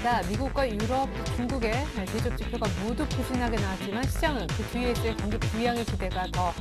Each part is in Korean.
있습니다. 미국과 유럽, 중국의 대접 지표가 모두 부진하게 나왔지만 시장은 그 뒤에 있을 경기 부양의 기대가 더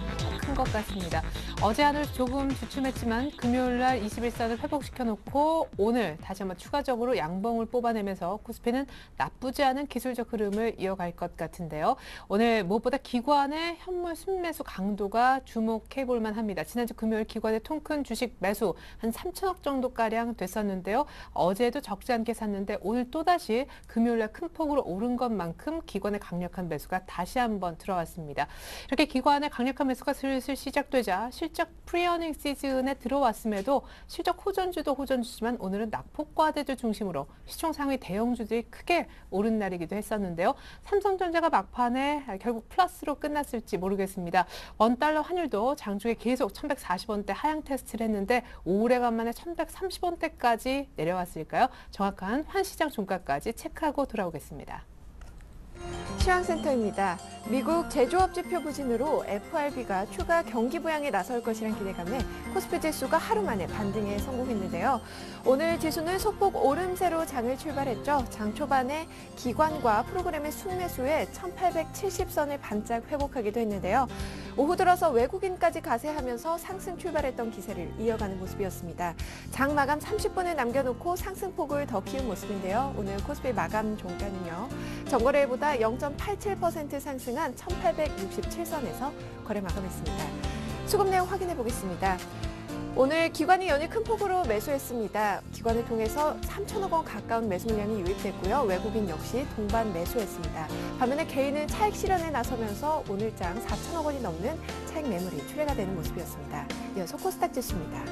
큰 것 같습니다. 어제 하늘 조금 주춤했지만 금요일 날 21선을 회복시켜놓고 오늘 다시 한번 추가적으로 양봉을 뽑아내면서 코스피는 나쁘지 않은 기술적 흐름을 이어갈 것 같은데요. 오늘 무엇보다 기관의 현물 순매수 강도가 주목해 볼 만합니다. 지난주 금요일 기관의 통큰 주식 매수 한 3천억 정도가량 됐었는데요. 어제도 적지 않게 샀는데 오늘 또다시 금요일날 큰 폭으로 오른 것만큼 기관의 강력한 매수가 다시 한번 들어왔습니다. 이렇게 기관의 강력한 매수가 슬슬 시작되자 실적 프리어닝 시즌에 들어왔음에도 실적 호전주도 호전주지만 오늘은 낙폭과대주 중심으로 시총 상위 대형주들이 크게 오른 날이기도 했었는데요. 삼성전자가 막판에 결국 플러스로 끝났을지 모르겠습니다. 원달러 환율도 장중에 계속 1140원대 하향 테스트를 했는데 오래간만에 1130원대까지 내려왔을까요? 정확한 환시장 종가까지 체크하고 돌아오겠습니다. 시황센터입니다. 미국 제조업 지표 부진으로 FRB가 추가 경기 부양에 나설 것이란 기대감에 코스피 지수가 하루 만에 반등에 성공했는데요. 오늘 지수는 소폭 오름세로 장을 출발했죠. 장 초반에 기관과 프로그램의 순매수에 1870선을 반짝 회복하기도 했는데요. 오후 들어서 외국인까지 가세하면서 상승 출발했던 기세를 이어가는 모습이었습니다. 장 마감 30분을 남겨놓고 상승폭을 더 키운 모습인데요. 오늘 코스피 마감 종가는요. 전거래일보다 0.87% 상승한 1867선에서 거래 마감했습니다. 수급 내용 확인해 보겠습니다. 오늘 기관이 연일 큰 폭으로 매수했습니다. 기관을 통해서 3천억 원 가까운 매수 물량이 유입됐고요. 외국인 역시 동반 매수했습니다. 반면에 개인은 차익 실현에 나서면서 오늘 장 4천억 원이 넘는 차익 매물이 출회가 되는 모습이었습니다. 이어서 코스닥 지수입니다.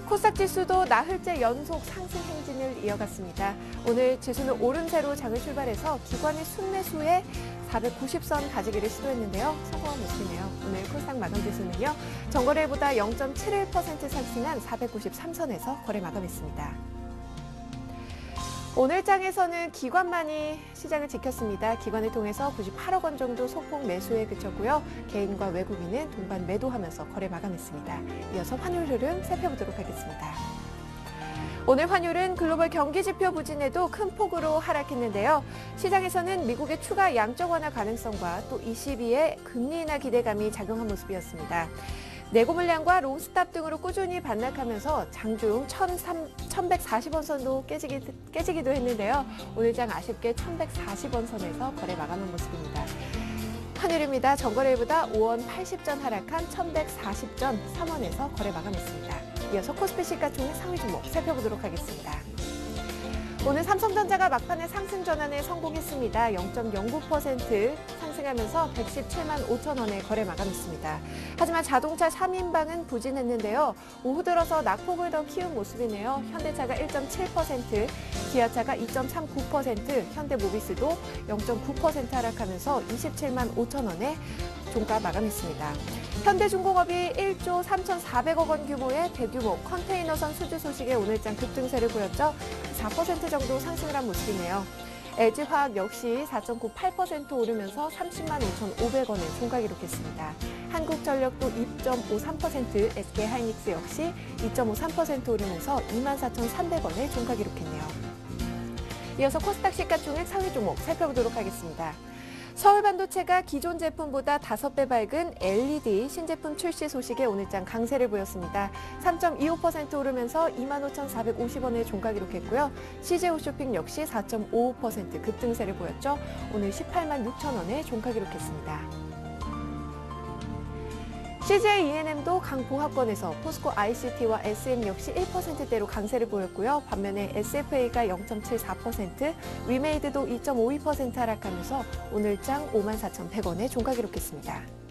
코스닥 지수도 나흘째 연속 상승 행진을 이어갔습니다. 오늘 지수는 오름세로 장을 출발해서 기관의 순매수에 490선 가지기를 시도했는데요. 성공한 모습이네요. 오늘 코스닥 마감 지수는요. 전거래일보다 0.71% 상승한 493선에서 거래 마감했습니다. 오늘 장에서는 기관만이 시장을 지켰습니다. 기관을 통해서 98억 원 정도 소폭 매수에 그쳤고요. 개인과 외국인은 동반 매도하면서 거래 마감했습니다. 이어서 환율 흐름 살펴보도록 하겠습니다. 오늘 환율은 글로벌 경기지표 부진에도 큰 폭으로 하락했는데요. 시장에서는 미국의 추가 양적 완화 가능성과 또 ECB의 금리 인하 기대감이 작용한 모습이었습니다. 내고 물량과 롱스탑 등으로 꾸준히 반락하면서 장중 1140원 선도 깨지기도 했는데요. 오늘 장 아쉽게 1140원 선에서 거래 마감한 모습입니다. 환율입니다. 전거래일보다 5원 80전 하락한 1140전 3원에서 거래 마감했습니다. 이어서 코스피 시가총액 상위 종목 살펴보도록 하겠습니다. 오늘 삼성전자가 막판에 상승 전환에 성공했습니다. 0.09% 상승하면서 117만 5천 원에 거래 마감했습니다. 하지만 자동차 3인방은 부진했는데요. 오후 들어서 낙폭을 더 키운 모습이네요. 현대차가 1.7%, 기아차가 2.39%, 현대모비스도 0.9% 하락하면서 27만 5천 원에 종가 마감했습니다. 현대중공업이 1조 3,400억 원 규모의 대규모 컨테이너선 수주 소식에 오늘장 급등세를 보였죠. 4% 정도 상승을 한 모습이네요. LG화학 역시 4.98% 오르면서 30만 5,500원에 종가 기록했습니다. 한국전력도 2.53%, SK하이닉스 역시 2.53% 오르면서 24,300원에 종가 기록했네요. 이어서 코스닥 시가총액 상위 종목 살펴보도록 하겠습니다. 서울반도체가 기존 제품보다 5배 밝은 LED 신제품 출시 소식에 오늘장 강세를 보였습니다. 3.25% 오르면서 25,450원에 종가 기록했고요. CJ홈쇼핑 역시 4.55% 급등세를 보였죠. 오늘 18만 6천 원에 종가 기록했습니다. CJ E&M도 강보합권에서 포스코 ICT와 SM 역시 1%대로 강세를 보였고요. 반면에 SFA가 0.74%, 위메이드도 2.52% 하락하면서 오늘장 54,100원에 종가 기록했습니다.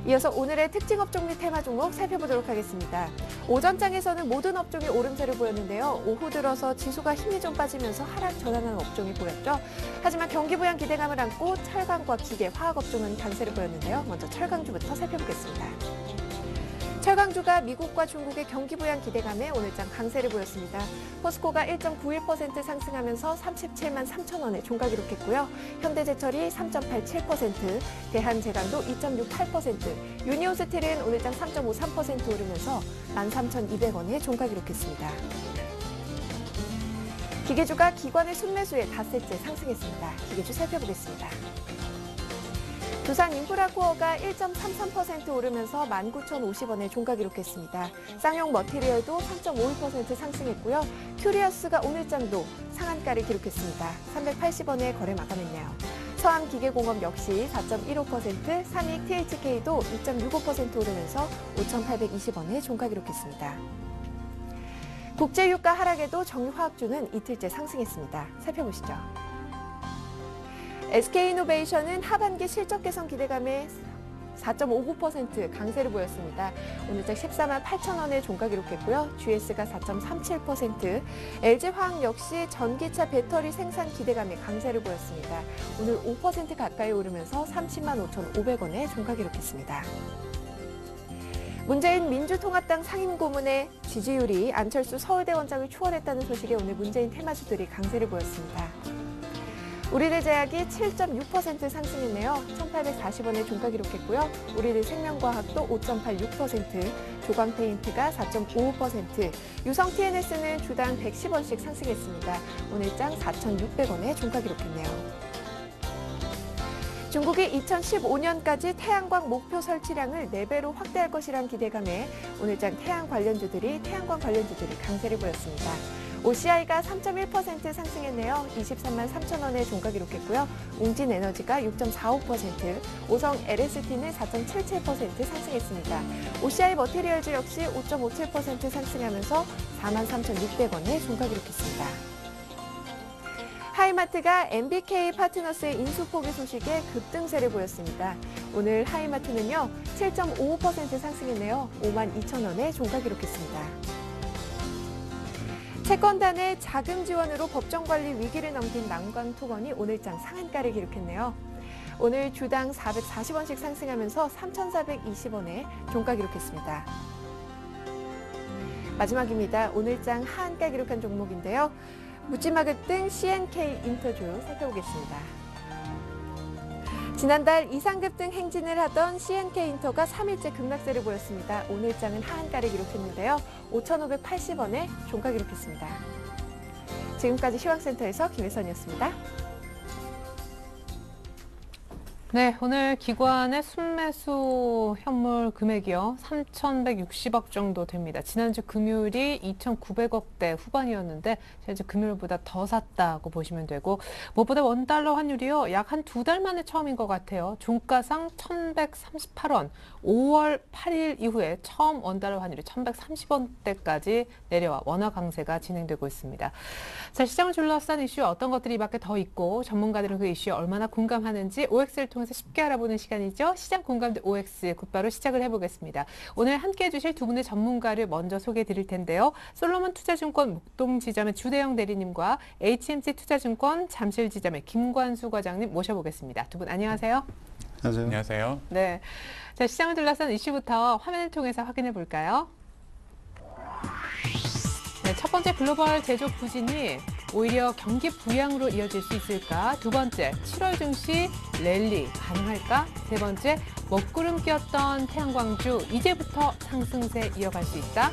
이어서 오늘의 특징 업종 및 테마 종목 살펴보도록 하겠습니다. 오전장에서는 모든 업종이 오름세를 보였는데요. 오후 들어서 지수가 힘이 좀 빠지면서 하락 전환하는 업종이 보였죠. 하지만 경기 부양 기대감을 안고 철강과 기계, 화학 업종은 강세를 보였는데요. 먼저 철강주부터 살펴보겠습니다. 철강주가 미국과 중국의 경기 부양 기대감에 오늘장 강세를 보였습니다. 포스코가 1.91% 상승하면서 37만 3천 원에 종가 기록했고요. 현대제철이 3.87%, 대한제강도 2.68%, 유니온스틸은 오늘장 3.53% 오르면서 13,200원에 종가 기록했습니다. 기계주가 기관의 순매수에 닷새째 상승했습니다. 기계주 살펴보겠습니다. 두산 인프라코어가 1.33% 오르면서 19,050원에 종가 기록했습니다. 쌍용 머티리얼도 3.51% 상승했고요. 큐리어스가 오늘장도 상한가를 기록했습니다. 380원에 거래 마감했네요. 서암기계공업 역시 4.15%, 삼익 THK도 2.65% 오르면서 5,820원에 종가 기록했습니다. 국제유가 하락에도 정유화학주는 이틀째 상승했습니다. 살펴보시죠. SK이노베이션은 하반기 실적 개선 기대감에 4.59% 강세를 보였습니다. 오늘장 14만 8천 원에 종가 기록했고요. GS가 4.37%, LG화학 역시 전기차 배터리 생산 기대감에 강세를 보였습니다. 오늘 5% 가까이 오르면서 30만 5,500원에 종가 기록했습니다. 문재인 민주통합당 상임고문의 지지율이 안철수 서울대 원장을 추월했다는 소식에 오늘 문재인 테마주들이 강세를 보였습니다. 우리들제약이 7.6% 상승했네요. 1,840원에 종가 기록했고요. 우리들생명과학도 5.86%, 조광페인트가 4.55%, 유성 TNS는 주당 110원씩 상승했습니다. 오늘장 4,600원에 종가 기록했네요. 중국이 2015년까지 태양광 목표 설치량을 4배로 확대할 것이란 기대감에 오늘장 태양광 관련주들이 강세를 보였습니다. OCI가 3.1% 상승했네요. 23만 3천 원에 종가 기록했고요. 웅진에너지가 6.45%, 오성 LST는 4.77% 상승했습니다. OCI 머티리얼즈 역시 5.57% 상승하면서 4만 3,600원에 종가 기록했습니다. 하이마트가 MBK 파트너스의 인수 포기 소식에 급등세를 보였습니다. 오늘 하이마트는요, 7.55% 상승했네요. 5만 2천 원에 종가 기록했습니다. 채권단의 자금 지원으로 법정관리 위기를 넘긴 난광토건이 오늘장 상한가를 기록했네요. 오늘 주당 440원씩 상승하면서 3,420원에 종가 기록했습니다. 마지막입니다. 오늘장 하한가 기록한 종목인데요. 묻지마급등 CNK 인터주 살펴보겠습니다. 지난달 이상급등 행진을 하던 CNK 인터가 3일째 급락세를 보였습니다. 오늘장은 하한가를 기록했는데요. 5,580원에 종가 기록했습니다. 지금까지 시황센터에서 김혜선이었습니다. 네, 오늘 기관의 순매수 현물 금액이요. 3,160억 정도 됩니다. 지난주 금요일이 2,900억대 후반이었는데 현재 금요일보다 더 샀다고 보시면 되고, 무엇보다 원달러 환율이요. 약 한 2달 만에 처음인 것 같아요. 종가상 1,138원, 5월 8일 이후에 처음 원달러 환율이 1,130원대까지 내려와 원화 강세가 진행되고 있습니다. 자, 시장을 둘러싼 이슈 어떤 것들이 이 밖에 더 있고 전문가들은 그 이슈에 얼마나 공감하는지 OX를 통해서 쉽게 알아보는 시간이죠. 시장 공감대 OX 곧바로 시작을 해보겠습니다. 오늘 함께해 주실 두 분의 전문가를 먼저 소개해 드릴 텐데요. 솔로몬 투자증권 목동지점의 주대영 대리님과 HMC 투자증권 잠실지점의 김관수 과장님 모셔보겠습니다. 두 분 안녕하세요. 안녕하세요. 안녕하세요. 네, 자, 시장을 둘러싼 이슈부터 화면을 통해서 확인해 볼까요? 네, 첫 번째 글로벌 제조업 부진이 오히려 경기 부양으로 이어질 수 있을까? 두 번째, 7월 증시 랠리 가능할까? 세 번째, 먹구름 꼈던 태양광주 이제부터 상승세 이어갈 수 있다?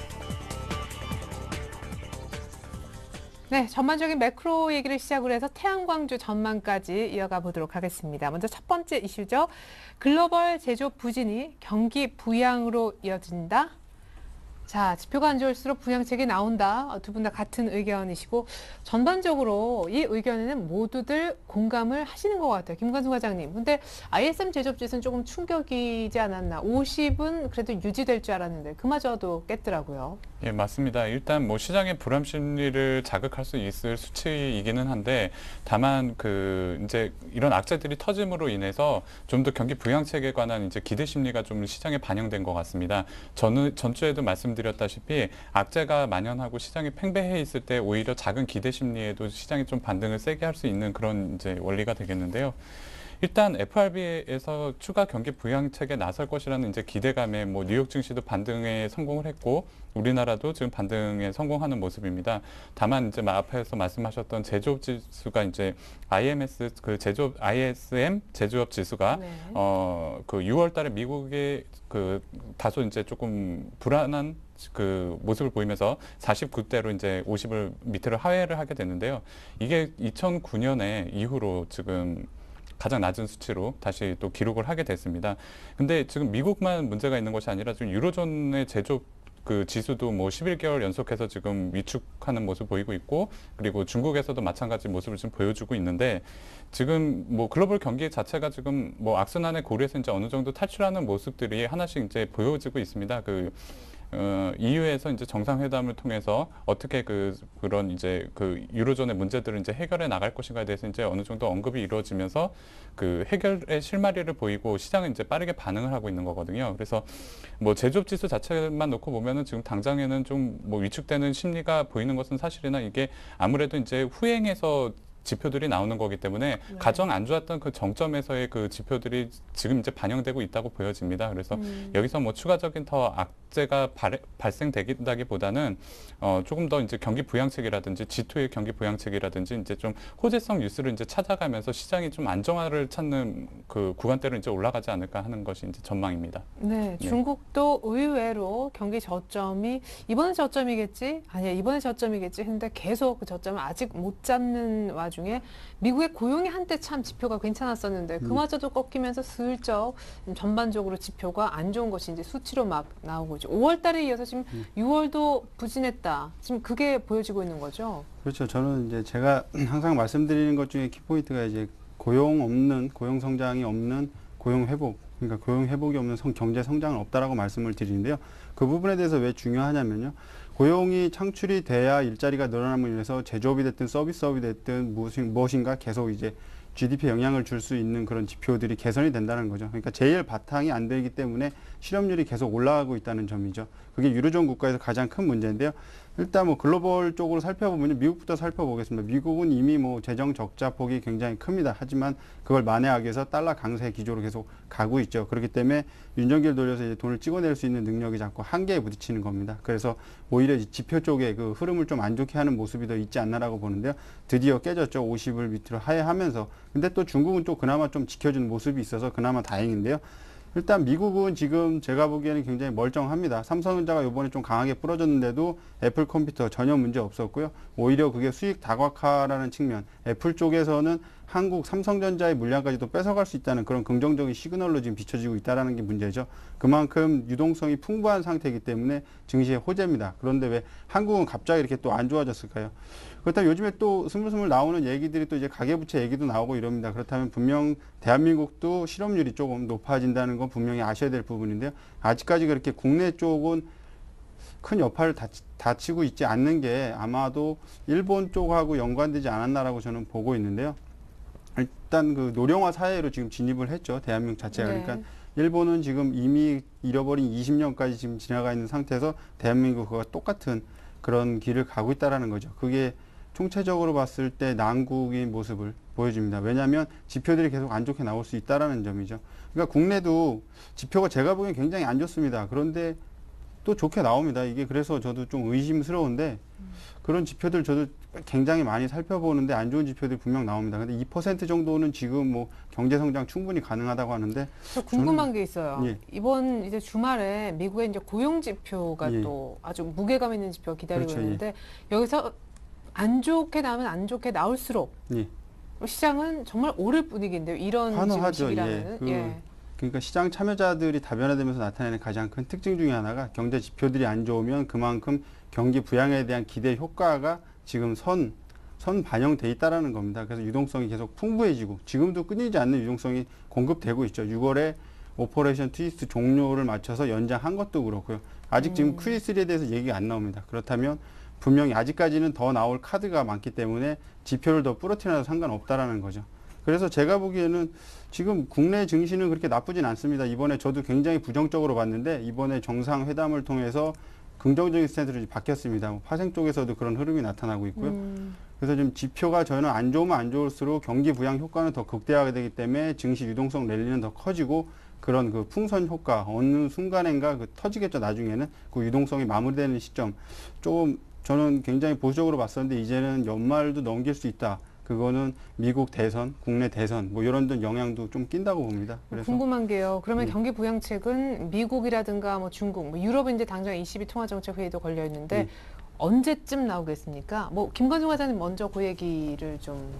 네, 전반적인 매크로 얘기를 시작으로 해서 태양광주 전망까지 이어가 보도록 하겠습니다. 먼저 첫 번째 이슈죠. 글로벌 제조업 부진이 경기 부양으로 이어진다? 자, 지표가 안 좋을수록 부양책이 나온다. 두 분 다 같은 의견이시고 전반적으로 이 의견에는 모두들 공감을 하시는 것 같아요. 김관수 과장님. 근데 ISM 제조업지수는 조금 충격이지 않았나. 50은 그래도 유지될 줄 알았는데 그마저도 깼더라고요. 예, 맞습니다. 일단 뭐 시장의 불안 심리를 자극할 수 있을 수치이기는 한데 다만 이제 이런 악재들이 터짐으로 인해서 좀 더 경기 부양책에 관한 이제 기대 심리가 좀 시장에 반영된 것 같습니다. 전주에도 말씀드렸다시피 악재가 만연하고 시장이 팽배해 있을 때 오히려 작은 기대 심리에도 시장이 좀 반등을 세게 할 수 있는 그런 이제 원리가 되겠는데요. 일단 FRB에서 추가 경기 부양책에 나설 것이라는 이제 기대감에 뭐 뉴욕 증시도 반등에 성공을 했고 우리나라도 지금 반등에 성공하는 모습입니다. 다만 이제 앞에서 말씀하셨던 제조업 지수가 이제 ISM 제조업 지수가 네. 6월 달에 미국의 다소 이제 조금 불안한 그 모습을 보이면서 49대로 이제 50을 밑으로 하회를 하게 됐는데요. 이게 2009년에 이후로 지금 가장 낮은 수치로 다시 또 기록을 하게 됐습니다. 근데 지금 미국만 문제가 있는 것이 아니라 지금 유로존의 제조업 그 지수도 뭐 11개월 연속해서 지금 위축하는 모습 보이고 있고, 그리고 중국에서도 마찬가지 모습을 좀 보여주고 있는데, 지금 뭐 글로벌 경기 자체가 지금 뭐 악순환의 고리에서 이제 어느 정도 탈출하는 모습들이 하나씩 이제 보여지고 있습니다. EU에서 이제 정상회담을 통해서 어떻게 그런 이제 그 유로존의 문제들을 이제 해결해 나갈 것인가에 대해서 이제 어느 정도 언급이 이루어지면서 그 해결의 실마리를 보이고 시장은 이제 빠르게 반응을 하고 있는 거거든요. 그래서 뭐 제조업 지수 자체만 놓고 보면은 지금 당장에는 좀 뭐 위축되는 심리가 보이는 것은 사실이나, 이게 아무래도 이제 후행해서 지표들이 나오는 거기 때문에 네. 가장 안 좋았던 그 정점에서의 그 지표들이 지금 이제 반영되고 있다고 보여집니다. 그래서 여기서 뭐 추가적인 더 악재가 발생되기보다는 조금 더 이제 경기 부양책이라든지 G2의 경기 부양책이라든지 이제 좀 호재성 뉴스를 이제 찾아가면서 시장이 좀 안정화를 찾는 그 구간대로 이제 올라가지 않을까 하는 것이 이제 전망입니다. 네, 중국도 의외로 경기 저점이 이번에 저점이겠지? 아니야, 이번에 저점이겠지 했는데 계속 그 저점을 아직 못 잡는 와중에 미국의 고용이 한때 참 지표가 괜찮았었는데 그마저도 꺾이면서 슬쩍 전반적으로 지표가 안 좋은 것이 이제 수치로 막 나오고 있죠. 5월 달에 이어서 지금 6월도 부진했다. 지금 그게 보여지고 있는 거죠. 그렇죠. 저는 이제 제가 항상 말씀드리는 것 중에 키포인트가 이제 고용 성장이 없는 고용 회복, 그러니까 고용 회복이 없는 경제 성장은 없다라고 말씀을 드리는데요. 그 부분에 대해서 왜 중요하냐면요. 고용이 창출이 돼야 일자리가 늘어남으로 인해서 제조업이 됐든 서비스업이 됐든 무엇인가 계속 이제 GDP에 영향을 줄 수 있는 그런 지표들이 개선이 된다는 거죠. 그러니까 제일 바탕이 안 되기 때문에 실업률이 계속 올라가고 있다는 점이죠. 그게 유로존 국가에서 가장 큰 문제인데요. 일단 뭐 글로벌 쪽으로 살펴보면 미국부터 살펴보겠습니다. 미국은 이미 뭐 재정 적자 폭이 굉장히 큽니다. 하지만 그걸 만회하기 위해서 달러 강세 기조로 계속 가고 있죠. 그렇기 때문에 윤전기를 돌려서 이제 돈을 찍어낼 수 있는 능력이 자꾸 한계에 부딪히는 겁니다. 그래서 오히려 지표 쪽에 그 흐름을 좀 안 좋게 하는 모습이 더 있지 않나라고 보는데요. 드디어 깨졌죠. 50을 밑으로 하회하면서. 근데 또 중국은 또 그나마 좀 지켜주는 모습이 있어서 그나마 다행인데요. 일단 미국은 지금 제가 보기에는 굉장히 멀쩡합니다. 삼성전자가 이번에 좀 강하게 부러졌는데도 애플 컴퓨터 전혀 문제 없었고요. 오히려 그게 수익 다각화라는 측면, 애플 쪽에서는 한국 삼성전자의 물량까지도 뺏어갈 수 있다는 그런 긍정적인 시그널로 지금 비춰지고 있다는 게 문제죠. 그만큼 유동성이 풍부한 상태이기 때문에 증시의 호재입니다. 그런데 왜 한국은 갑자기 이렇게 또 안 좋아졌을까요? 그렇다면 요즘에 또 스물스물 나오는 얘기들이 또 이제 가계부채 얘기도 나오고 이럽니다. 그렇다면 분명 대한민국도 실업률이 조금 높아진다는 건 분명히 아셔야 될 부분인데요. 아직까지 그렇게 국내 쪽은 큰 여파를 다치고 있지 않는 게 아마도 일본 쪽하고 연관되지 않았나라고 저는 보고 있는데요. 일단 그 노령화 사회로 지금 진입을 했죠. 대한민국 자체가. 네. 그러니까 일본은 지금 이미 잃어버린 20년까지 지금 지나가 있는 상태에서 대한민국과 똑같은 그런 길을 가고 있다라는 거죠. 그게 총체적으로 봤을 때 난국의 모습을 보여줍니다. 왜냐하면 지표들이 계속 안 좋게 나올 수 있다라는 점이죠. 그러니까 국내도 지표가 제가 보기엔 굉장히 안 좋습니다. 그런데 또 좋게 나옵니다. 이게 그래서 저도 좀 의심스러운데 그런 지표들 저도 굉장히 많이 살펴보는데 안 좋은 지표들이 분명 나옵니다. 근데 2% 정도는 지금 뭐 경제 성장 충분히 가능하다고 하는데 저 궁금한 게 있어요. 예. 이번 이제 주말에 미국의 이제 고용 지표가 예. 또 아주 무게감 있는 지표가 기다리고 그렇죠. 있는데 여기서 안 좋게 나오면 안 좋게 나올수록 예. 시장은 정말 오를 분위기인데요. 이런 지금 환호하죠. 시기라면은. 예. 그러니까 시장 참여자들이 다변화되면서 나타내는 가장 큰 특징 중에 하나가 경제 지표들이 안 좋으면 그만큼 경기 부양에 대한 기대 효과가 지금 선 반영돼 있다라는 겁니다. 그래서 유동성이 계속 풍부해지고 지금도 끊이지 않는 유동성이 공급되고 있죠. 6월에 오퍼레이션 트위스트 종료를 맞춰서 연장한 것도 그렇고요. 아직 지금 Q3에 대해서 얘기가 안 나옵니다. 그렇다면 분명히 아직까지는 더 나올 카드가 많기 때문에 지표를 더 부러뜨려도 상관없다라는 거죠. 그래서 제가 보기에는 지금 국내 증시는 그렇게 나쁘진 않습니다. 이번에 저도 굉장히 부정적으로 봤는데 이번에 정상회담을 통해서 긍정적인 스탠스로 바뀌었습니다. 파생 쪽에서도 그런 흐름이 나타나고 있고요. 그래서 지금 지표가 저는 안 좋으면 안 좋을수록 경기 부양 효과는 더 극대화가 되기 때문에 증시 유동성 랠리는 더 커지고 그런 그 풍선 효과 어느 순간인가 그 터지겠죠. 나중에는 그 유동성이 마무리되는 시점 조금 저는 굉장히 보수적으로 봤었는데 이제는 연말도 넘길 수 있다. 그거는 미국 대선, 국내 대선 뭐 이런 데 영향도 좀 낀다고 봅니다. 그래서 궁금한 게요. 그러면 네. 경기 부양책은 미국이라든가 뭐 중국, 뭐 유럽은 이제 당장 22 통화정책 회의도 걸려 있는데 네. 언제쯤 나오겠습니까? 뭐 김관중 화장님 먼저 그 얘기를 좀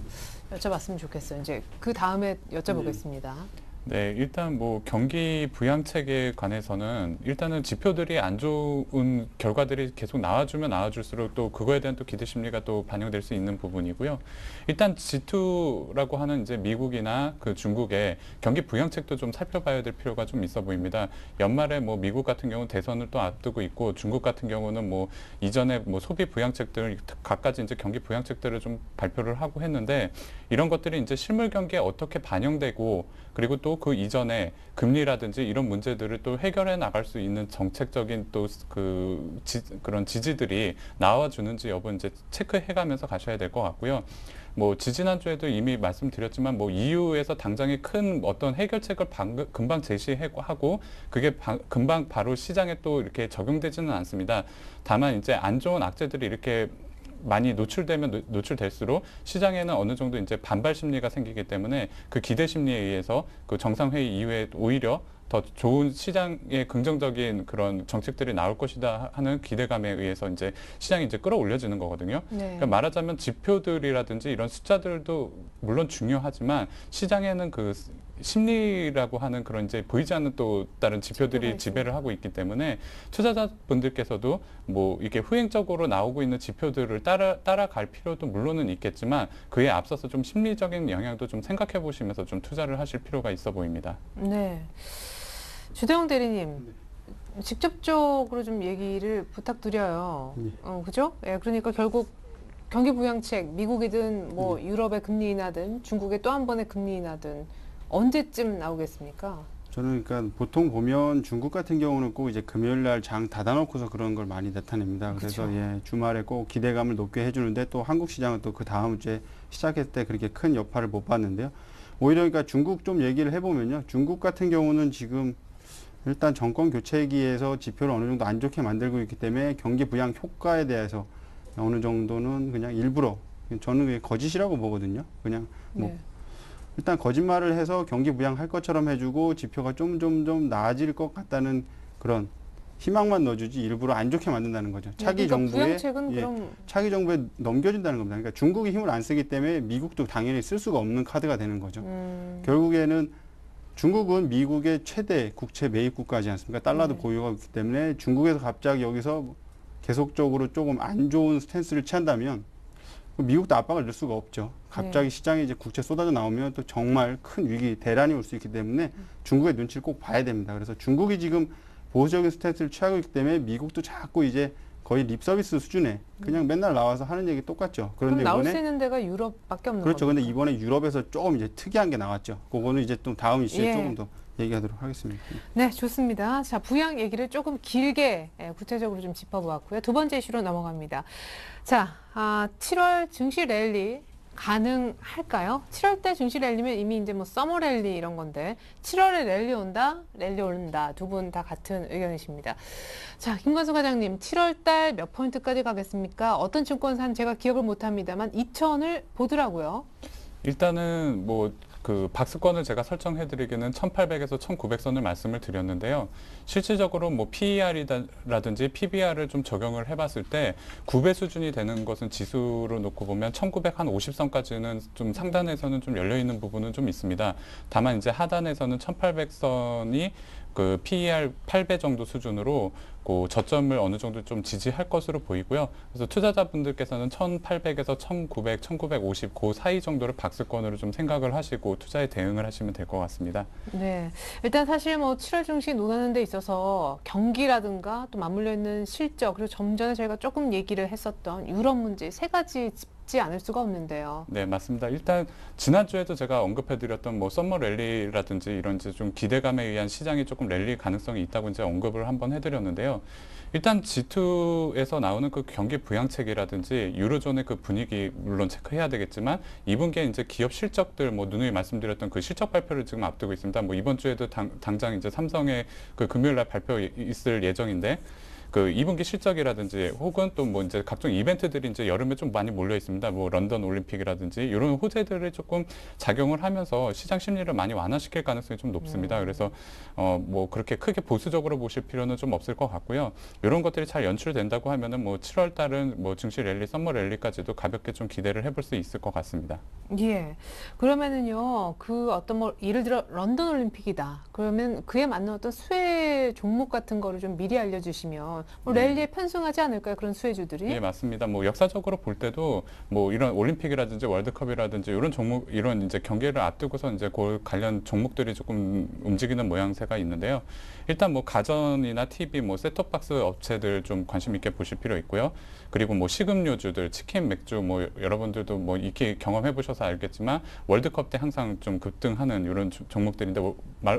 여쭤봤으면 좋겠어요. 이제 그 다음에 여쭤보겠습니다. 네, 일단 뭐 경기 부양책에 관해서는 일단은 지표들이 안 좋은 결과들이 계속 나와주면 나와줄수록 또 그거에 대한 또 기대 심리가 또 반영될 수 있는 부분이고요. 일단 G2라고 하는 이제 미국이나 그 중국의 경기 부양책도 좀 살펴봐야 될 필요가 좀 있어 보입니다. 연말에 뭐 미국 같은 경우는 대선을 또 앞두고 있고 중국 같은 경우는 뭐 이전에 뭐 소비 부양책들 각가지 이제 경기 부양책들을 좀 발표를 하고 했는데 이런 것들이 이제 실물 경기에 어떻게 반영되고 그리고 또 그 이전에 금리라든지 이런 문제들을 또 해결해 나갈 수 있는 정책적인 또 그런 지지들이 나와주는지 여부 이제 체크해가면서 가셔야 될 것 같고요. 뭐 지지난주에도 이미 말씀드렸지만 뭐 EU에서 당장의 큰 어떤 해결책을 금방 제시하고 그게 금방 바로 시장에 또 이렇게 적용되지는 않습니다. 다만 이제 안 좋은 악재들이 이렇게 많이 노출되면 노출될수록 시장에는 어느 정도 이제 반발 심리가 생기기 때문에 그 기대 심리에 의해서 그 정상회의 이후에 오히려 더 좋은 시장의 긍정적인 그런 정책들이 나올 것이다 하는 기대감에 의해서 이제 시장이 이제 끌어올려지는 거거든요. 네. 그러니까 말하자면 지표들이라든지 이런 숫자들도 물론 중요하지만 시장에는 그 심리라고 하는 그런 이제 보이지 않는 또 다른 지표들이 지배를 하고 있기 때문에 투자자분들께서도 뭐 이게 후행적으로 나오고 있는 지표들을 따라갈 필요도 물론은 있겠지만 그에 앞서서 좀 심리적인 영향도 좀 생각해 보시면서 좀 투자를 하실 필요가 있어 보입니다. 네. 주대영 대리님, 직접적으로 좀 얘기를 부탁드려요. 네. 그죠? 예, 그러니까 결국 경기 부양책, 미국이든 뭐 유럽의 금리 인하든 중국의 또 한 번의 금리 인하든 언제쯤 나오겠습니까? 저는 그러니까 보통 보면 중국 같은 경우는 꼭 이제 금요일 날 장 닫아놓고서 그런 걸 많이 나타냅니다. 그래서 그쵸. 예, 주말에 꼭 기대감을 높게 해주는데 또 한국 시장은 또 그 다음 주에 시작했을 때 그렇게 큰 여파를 못 봤는데요. 오히려 그러니까 중국 좀 얘기를 해보면요. 중국 같은 경우는 지금 일단 정권 교체기에서 지표를 어느 정도 안 좋게 만들고 있기 때문에 경기 부양 효과에 대해서 어느 정도는 그냥 일부러 저는 그게 거짓이라고 보거든요. 그냥 뭐 네. 일단 거짓말을 해서 경기 부양할 것처럼 해주고 지표가 좀 나아질 것 같다는 그런 희망만 넣어주지 일부러 안 좋게 만든다는 거죠. 차기 그러니까 정부에 부양책은 그럼 차기 정부에 넘겨준다는 겁니다. 그러니까 중국이 힘을 안 쓰기 때문에 미국도 당연히 쓸 수가 없는 카드가 되는 거죠. 결국에는 중국은 미국의 최대 국채 매입 국가지 않습니까? 달러도 네. 보유하고 있기 때문에 중국에서 갑자기 여기서 계속적으로 조금 안 좋은 스탠스를 취한다면 미국도 압박을 넣을 수가 없죠. 갑자기 시장에 이제 국채 쏟아져 나오면 또 정말 큰 위기, 대란이 올 수 있기 때문에 중국의 눈치를 꼭 봐야 됩니다. 그래서 중국이 지금 보수적인 스탠스를 취하고 있기 때문에 미국도 자꾸 이제 거의 립서비스 수준에 그냥 맨날 나와서 하는 얘기 똑같죠. 그럼 그런데 나올 수 이번에 있는 데가 유럽밖에 없는 그렇죠. 겁니까? 근데 이번에 유럽에서 조금 이제 특이한 게 나왔죠. 그거는 이제 또 다음 이슈에 예. 조금 더 얘기하도록 하겠습니다. 네, 좋습니다. 자, 부양 얘기를 조금 길게 구체적으로 좀 짚어보았고요. 두 번째 이슈로 넘어갑니다. 자, 7월 증시 랠리 가능할까요? 7월 때 증시 랠리면 이미 이제 뭐 서머 랠리 이런 건데 7월에 랠리 온다, 랠리 오른다 두 분 다 같은 의견이십니다. 자, 김관수 과장님, 7월 달 몇 포인트까지 가겠습니까? 어떤 증권사는 제가 기억을 못합니다만 2,000을 보더라고요. 일단은 뭐 그 박스권을 제가 설정해드리기는 1,800에서 1,900선을 말씀을 드렸는데요. 실질적으로 뭐 PER이라든지 PBR을 좀 적용을 해봤을 때 9배 수준이 되는 것은 지수로 놓고 보면 1,950선까지는 좀 상단에서는 좀 열려 있는 부분은 좀 있습니다. 다만 이제 하단에서는 1,800선이 그 PER 8배 정도 수준으로 그 저점을 어느 정도 좀 지지할 것으로 보이고요. 그래서 투자자분들께서는 1,800에서 1,900, 1,950 그 사이 정도를 박스권으로 좀 생각을 하시고 투자에 대응을 하시면 될 것 같습니다. 네. 일단 사실 뭐 7월 증시 논하는 데 있어서 경기라든가 또 맞물려 있는 실적 그리고 좀 전에 저희가 조금 얘기를 했었던 유럽 문제 세 가지 짚지 않을 수가 없는데요. 네, 맞습니다. 일단 지난주에도 제가 언급해드렸던 뭐 썸머 랠리라든지 이런 이제 좀 기대감에 의한 시장이 조금 랠리 가능성이 있다고 이제 언급을 한번 해드렸는데요. 일단 G2에서 나오는 그 경기 부양책이라든지 유로존의 그 분위기 물론 체크해야 되겠지만 2분기에 이제 기업 실적들 뭐 누누이 말씀드렸던 그 실적 발표를 지금 앞두고 있습니다. 뭐 이번 주에도 당장 이제 삼성의 그 금요일 날 발표 있을 예정인데 그 2분기 실적이라든지 혹은 또 뭐 이제 각종 이벤트들이 이제 여름에 좀 많이 몰려 있습니다. 뭐 런던 올림픽이라든지 이런 호재들이 조금 작용을 하면서 시장 심리를 많이 완화시킬 가능성이 좀 높습니다. 그래서 뭐 그렇게 크게 보수적으로 보실 필요는 좀 없을 것 같고요. 이런 것들이 잘 연출된다고 하면은 뭐 7월 달은 뭐 증시 랠리, 썸머 랠리까지도 가볍게 좀 기대를 해볼 수 있을 것 같습니다. 예. 그러면은요, 그 어떤 뭐, 예를 들어 런던 올림픽이다. 그러면 그에 맞는 어떤 수혜 종목 같은 거를 좀 미리 알려주시면 뭐 랠리에 편승하지 않을까요? 그런 수혜주들이? 네, 맞습니다. 뭐 역사적으로 볼 때도 뭐 이런 올림픽이라든지 월드컵이라든지 이런 종목, 이런 이제 경기를 앞두고서 이제 그 관련 종목들이 조금 움직이는 모양새가 있는데요. 일단 뭐 가전이나 TV, 뭐 셋톱박스 업체들 좀 관심 있게 보실 필요 있고요. 그리고 뭐 식음료주들, 치킨, 맥주, 뭐 여러분들도 뭐 익히 경험해 보셔서 알겠지만 월드컵 때 항상 좀 급등하는 이런 종목들인데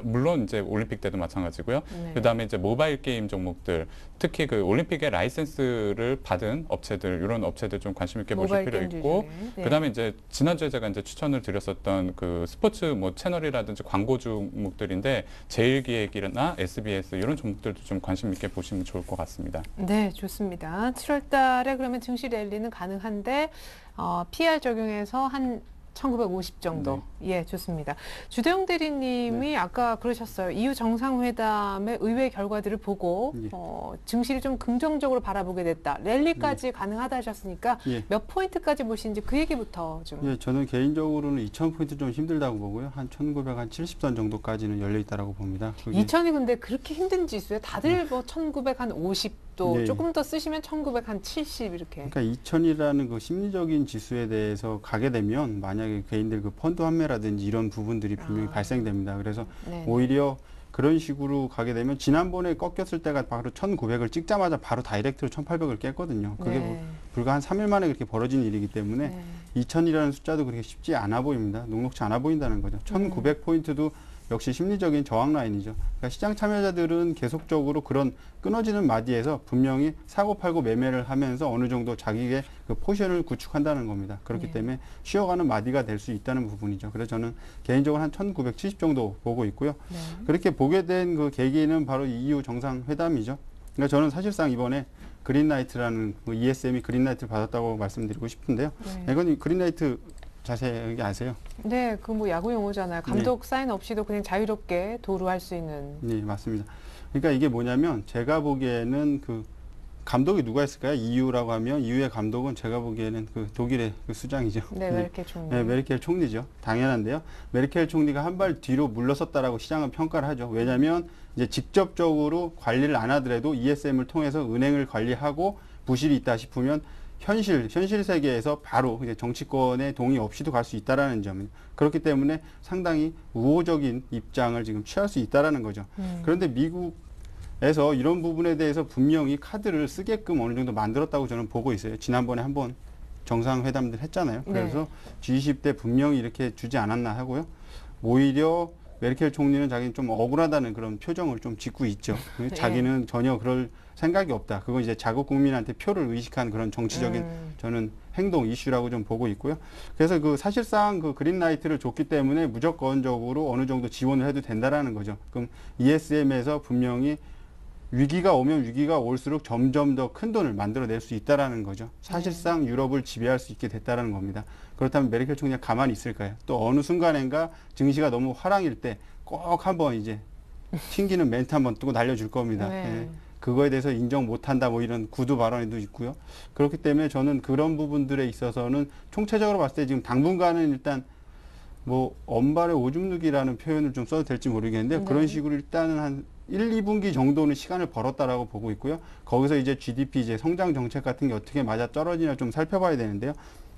물론 이제 올림픽 때도 마찬가지고요. 네. 그다음에 이제 모바일 게임 종목들, 특히 그 올림픽의 라이센스를 받은 업체들, 이런 업체들 좀 관심 있게 보실 필요 있고, 네. 그다음에 이제 지난주에 제가 이제 추천을 드렸었던 그 스포츠 뭐 채널이라든지 광고 종목들인데 제일기획이나 SBS 이런 종목들도 좀 관심 있게 보시면 좋을 것 같습니다. 네, 좋습니다. 7월 달에 그러면 증시 랠리는 가능한데, PR 적용해서 한 1950 정도. 예, 좋습니다. 주대영 대리님이 아까 그러셨어요. EU 정상회담의 의회 결과들을 보고 예. 증시를 좀 긍정적으로 바라보게 됐다. 랠리까지 가능하다 하셨으니까 예. 몇 포인트까지 보시는지 그 얘기부터 좀. 예, 저는 개인적으로는 2,000포인트 좀 힘들다고 보고요. 한 1,970선 정도까지는 열려 있다라고 봅니다. 그게 2000이 근데 그렇게 힘든 지수예요? 다들 뭐 1950도 예. 조금 더 쓰시면 1970 이렇게. 그러니까 2,000이라는 그 심리적인 지수에 대해서 가게 되면 만약에 개인들 그 펀드 환매라든지 이런 부분들이 분명히 발생됩니다. 그래서 네. 오히려 그런 식으로 가게 되면 지난번에 꺾였을 때가 바로 1,900을 찍자마자 바로 다이렉트로 1,800을 깼거든요. 그게 네. 불과 한 3일 만에 그렇게 벌어진 일이기 때문에 네. 2,000이라는 숫자도 그렇게 쉽지 않아 보입니다. 녹록치 않아 보인다는 거죠. 1,900포인트도 역시 심리적인 저항 라인이죠. 그러니까 시장 참여자들은 계속적으로 그런 끊어지는 마디에서 분명히 사고 팔고 매매를 하면서 어느 정도 자기의 그 포션을 구축한다는 겁니다. 그렇기 네. 때문에 쉬어가는 마디가 될 수 있다는 부분이죠. 그래서 저는 개인적으로 한 1970 정도 보고 있고요. 네. 그렇게 보게 된 그 계기는 바로 EU 정상회담이죠. 그러니까 저는 사실상 이번에 그린라이트라는 그 ESM이 그린라이트를 받았다고 말씀드리고 싶은데요. 네. 이건 그린라이트 자세히 아세요? 네, 그 뭐 야구 용어잖아요. 감독 사인 없이도 그냥 자유롭게 도루할 수 있는. 네, 맞습니다. 그러니까 이게 뭐냐면 제가 보기에는 그 감독이 누가 있을까요? EU라고 하면 EU의 감독은 제가 보기에는 그 독일의 그 수장이죠. 네, 메르켈 총리. 네, 메르켈 총리죠. 당연한데요. 메르켈 총리가 한 발 뒤로 물러섰다라고 시장은 평가를 하죠. 왜냐하면 이제 직접적으로 관리를 안 하더라도 ESM을 통해서 은행을 관리하고 부실이 있다 싶으면 현실 세계에서 바로 이제 정치권의 동의 없이도 갈 수 있다라는 점. 그렇기 때문에 상당히 우호적인 입장을 지금 취할 수 있다라는 거죠. 그런데 미국에서 이런 부분에 대해서 분명히 카드를 쓰게끔 어느 정도 만들었다고 저는 보고 있어요. 지난번에 한번 정상회담들 했잖아요. 그래서 G20 때 분명히 이렇게 주지 않았나 하고요. 오히려 메르켈 총리는 자기는 좀 억울하다는 그런 표정을 좀 짓고 있죠. 자기는 전혀 그럴 생각이 없다. 그건 이제 자국 국민한테 표를 의식한 그런 정치적인 저는 행동 이슈라고 좀 보고 있고요. 그래서 그 사실상 그 그린라이트를 줬기 때문에 무조건적으로 어느 정도 지원을 해도 된다라는 거죠. 그럼 ESM에서 분명히 위기가 오면 위기가 올수록 점점 더 큰 돈을 만들어낼 수 있다라는 거죠. 사실상 유럽을 지배할 수 있게 됐다라는 겁니다. 그렇다면 메르켈 총리가 가만히 있을까요? 또 어느 순간인가 증시가 너무 화랑일 때 꼭 한번 이제 튕기는 멘트 한번 뜨고 날려줄 겁니다. 네. 예. 그거에 대해서 인정 못한다 뭐 이런 구두 발언도 있고요. 그렇기 때문에 저는 그런 부분들에 있어서는 총체적으로 봤을 때 지금 당분간은 일단 뭐 엄발의 오줌 누기라는 표현을 좀 써도 될지 모르겠는데 그런 식으로 일단은 한 1, 2분기 정도는 시간을 벌었다라고 보고 있고요. 거기서 이제 GDP 이제 성장 정책 같은 게 어떻게 맞아 떨어지나 좀 살펴봐야 되는데요.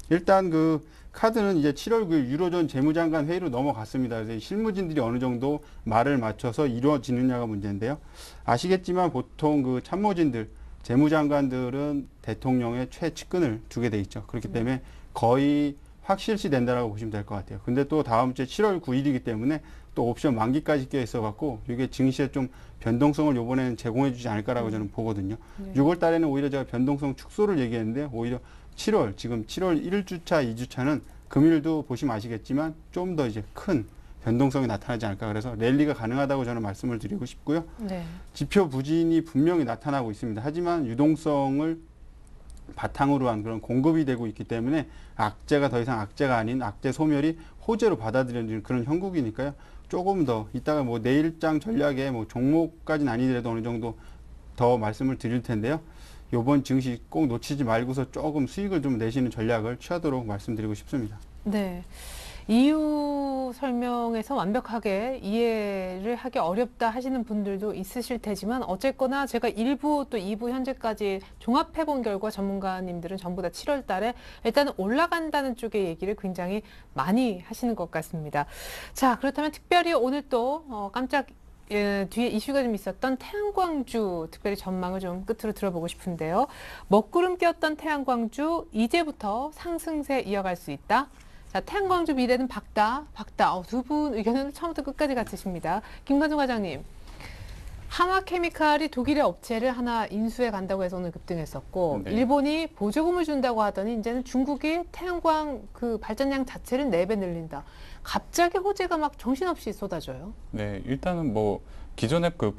일단 그 카드는 이제 7월 9일 유로존 재무장관 회의로 넘어갔습니다. 그래서 실무진들이 어느 정도 말을 맞춰서 이루어지느냐가 문제인데요. 아시겠지만 보통 그 참모진들, 재무장관들은 대통령의 최측근을 두게 돼 있죠. 그렇기 때문에 거의 확실시 된다라고 보시면 될 것 같아요. 근데 또 다음 주에 7월 9일이기 때문에 또 옵션 만기까지 껴 있어 갖고 이게 증시에 좀 변동성을 이번에는 제공해 주지 않을까라고 저는 보거든요. 6월 달에는 오히려 제가 변동성 축소를 얘기했는데 오히려 7월, 지금 7월 1주차, 2주차는 금일도 보시면 아시겠지만 좀 더 이제 큰 변동성이 나타나지 않을까. 그래서 랠리가 가능하다고 저는 말씀을 드리고 싶고요. 네. 지표 부진이 분명히 나타나고 있습니다. 하지만 유동성을 바탕으로 한 그런 공급이 되고 있기 때문에 악재가 더 이상 악재가 아닌 악재 소멸이 호재로 받아들여지는 그런 형국이니까요. 조금 더 이따가 뭐 내일장 전략에 뭐 종목까지는 아니더라도 어느 정도 더 말씀을 드릴 텐데요. 이번 증시 꼭 놓치지 말고서 조금 수익을 좀 내시는 전략을 취하도록 말씀드리고 싶습니다. 네. 이유 설명에서 완벽하게 이해를 하기 어렵다 하시는 분들도 있으실 테지만 어쨌거나 제가 1부 또 2부 현재까지 종합해 본 결과 전문가님들은 전부 다 7월 달에 일단은 올라간다는 쪽의 얘기를 굉장히 많이 하시는 것 같습니다. 자, 그렇다면 특별히 오늘 또 깜짝 뒤에 이슈가 좀 있었던 태양광주 특별히 전망을 좀 끝으로 들어보고 싶은데요. 먹구름 꼈던 태양광주 이제부터 상승세 이어갈 수 있다. 자, 태양광주 미래는 박다. 두 분 의견은 처음부터 끝까지 같으십니다. 김관중 과장님, 한화케미칼이 독일의 업체를 하나 인수해 간다고 해서 오늘 급등했었고, 네. 일본이 보조금을 준다고 하더니 이제는 중국이 태양광 그 발전량 자체를 4배 늘린다. 갑자기 호재가 막 정신없이 쏟아져요. 네, 일단은 뭐 기존의 그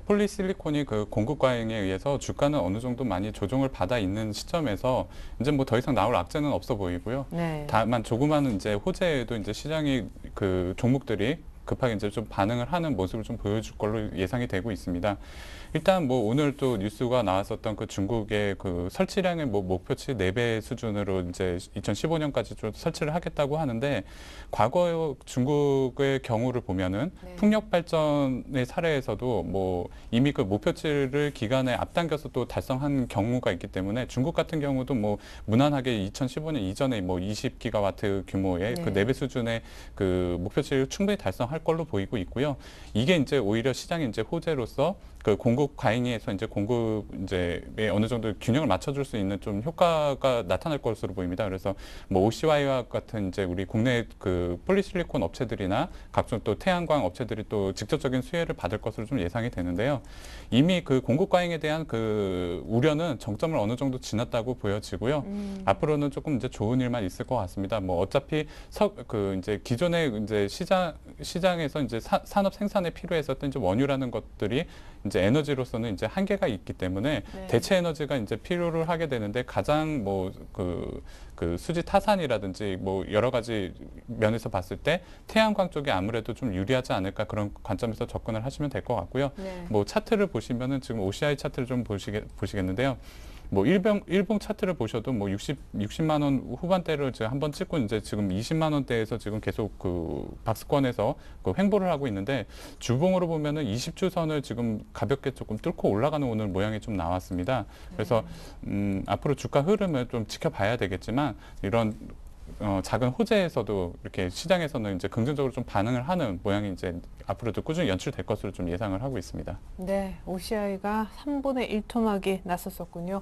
폴리실리콘이 그 공급 과잉에 의해서 주가는 어느 정도 많이 조정을 받아 있는 시점에서 이제 뭐 더 이상 나올 악재는 없어 보이고요. 네. 다만 조그마한 이제 호재에도 이제 시장이 그 종목들이 급하게 이제 좀 반응을 하는 모습을 좀 보여줄 걸로 예상이 되고 있습니다. 일단 뭐 오늘 또 뉴스가 나왔었던 그 중국의 그 설치량의 뭐 목표치 4배 수준으로 이제 2015년까지 좀 설치를 하겠다고 하는데 과거 중국의 경우를 보면은 네. 풍력 발전의 사례에서도 뭐 이미 그 목표치를 기간에 앞당겨서 또 달성한 경우가 있기 때문에 중국 같은 경우도 뭐 무난하게 2015년 이전에 뭐 20기가와트 규모의 네. 그 4배 수준의 그 목표치를 충분히 달성할 걸로 보이고 있고요. 이게 이제 오히려 시장의 이제 호재로서 그 공급 과잉에서 이제 공급 이제에 어느 정도 균형을 맞춰줄 수 있는 좀 효과가 나타날 것으로 보입니다. 그래서 뭐 OCY와 같은 이제 우리 국내 그 폴리실리콘 업체들이나 각종 또 태양광 업체들이 또 직접적인 수혜를 받을 것으로 좀 예상이 되는데요. 이미 그 공급 과잉에 대한 그 우려는 정점을 어느 정도 지났다고 보여지고요. 앞으로는 조금 이제 좋은 일만 있을 것 같습니다. 뭐 어차피 그 이제 기존의 이제 시장에서 이제 산업 생산에 필요했었던 이제 원유라는 것들이 이제 에너지로서는 이제 한계가 있기 때문에 네. 대체 에너지가 이제 필요를 하게 되는데 가장 뭐 그 수지 타산이라든지 뭐 여러 가지 면에서 봤을 때 태양광 쪽이 아무래도 좀 유리하지 않을까 그런 관점에서 접근을 하시면 될 것 같고요. 네. 뭐 차트를 보시면은 지금 OCI 차트를 좀 보시겠는데요. 뭐 일봉 차트를 보셔도 뭐 60만 원 후반대를 제가 한번 찍고 이제 지금 20만 원대에서 지금 계속 그 박스권에서 그 횡보를 하고 있는데 주봉으로 보면은 20주 선을 지금 가볍게 조금 뚫고 올라가는 오늘 모양이 좀 나왔습니다. 그래서 앞으로 주가 흐름을 좀 지켜봐야 되겠지만 이런 작은 호재에서도 이렇게 시장에서는 이제 긍정적으로 좀 반응을 하는 모양이 이제 앞으로도 꾸준히 연출될 것으로 좀 예상을 하고 있습니다. 네, OCI가 3분의 1 토막이 났었군요.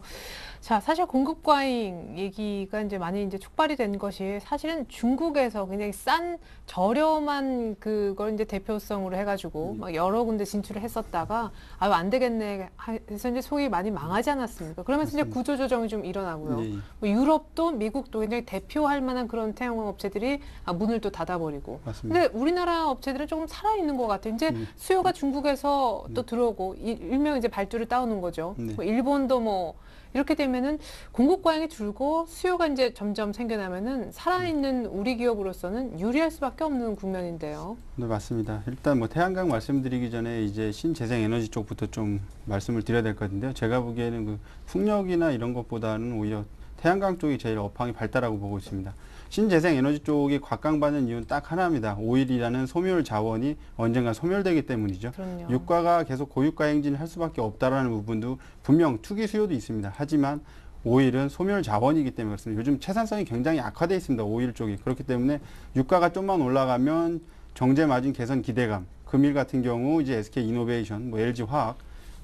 자, 사실 공급 과잉 얘기가 이제 많이 이제 촉발이 된 것이 사실은 중국에서 굉장히 싼 저렴한 그걸 이제 대표성으로 해가지고 막 여러 군데 진출을 했었다가 아유 안 되겠네 해서 이제 소위 많이 망하지 않았습니까? 그러면서 이제 맞습니다. 구조 조정이 좀 일어나고요. 네. 뭐 유럽도 미국도 굉장히 대표할 만한 그런 태양광 업체들이 문을 또 닫아버리고. 맞습니다. 근데 우리나라 업체들은 조금 살아있는 것 같아요. 이제 수요가 중국에서 또 들어오고 일명 이제 발주를 따오는 거죠. 네. 뭐 일본도 뭐 이렇게 되면은 공급 과잉이 줄고 수요가 이제 점점 생겨나면은 살아있는 우리 기업으로서는 유리할 수밖에 없는 국면인데요. 네, 맞습니다. 일단 뭐 태양광 말씀드리기 전에 이제 신재생 에너지 쪽부터 좀 말씀을 드려야 될 것 같은데요. 제가 보기에는 그 풍력이나 이런 것보다는 오히려 태양광 쪽이 제일 업황이 밝다라고 보고 있습니다. 신재생 에너지 쪽이 곽강받는 이유는 딱 하나입니다. 오일이라는 소멸 자원이 언젠가 소멸되기 때문이죠. 그럼요. 유가가 계속 고유가 행진을 할 수밖에 없다라는 부분도 분명 투기 수요도 있습니다. 하지만 오일은 소멸 자원이기 때문에 그렇습니다. 요즘 채산성이 굉장히 악화되어 있습니다. 오일 쪽이. 그렇기 때문에 유가가 좀만 올라가면 정제 마진 개선 기대감. 금일 같은 경우 이제 SK 이노베이션, 뭐 LG 화학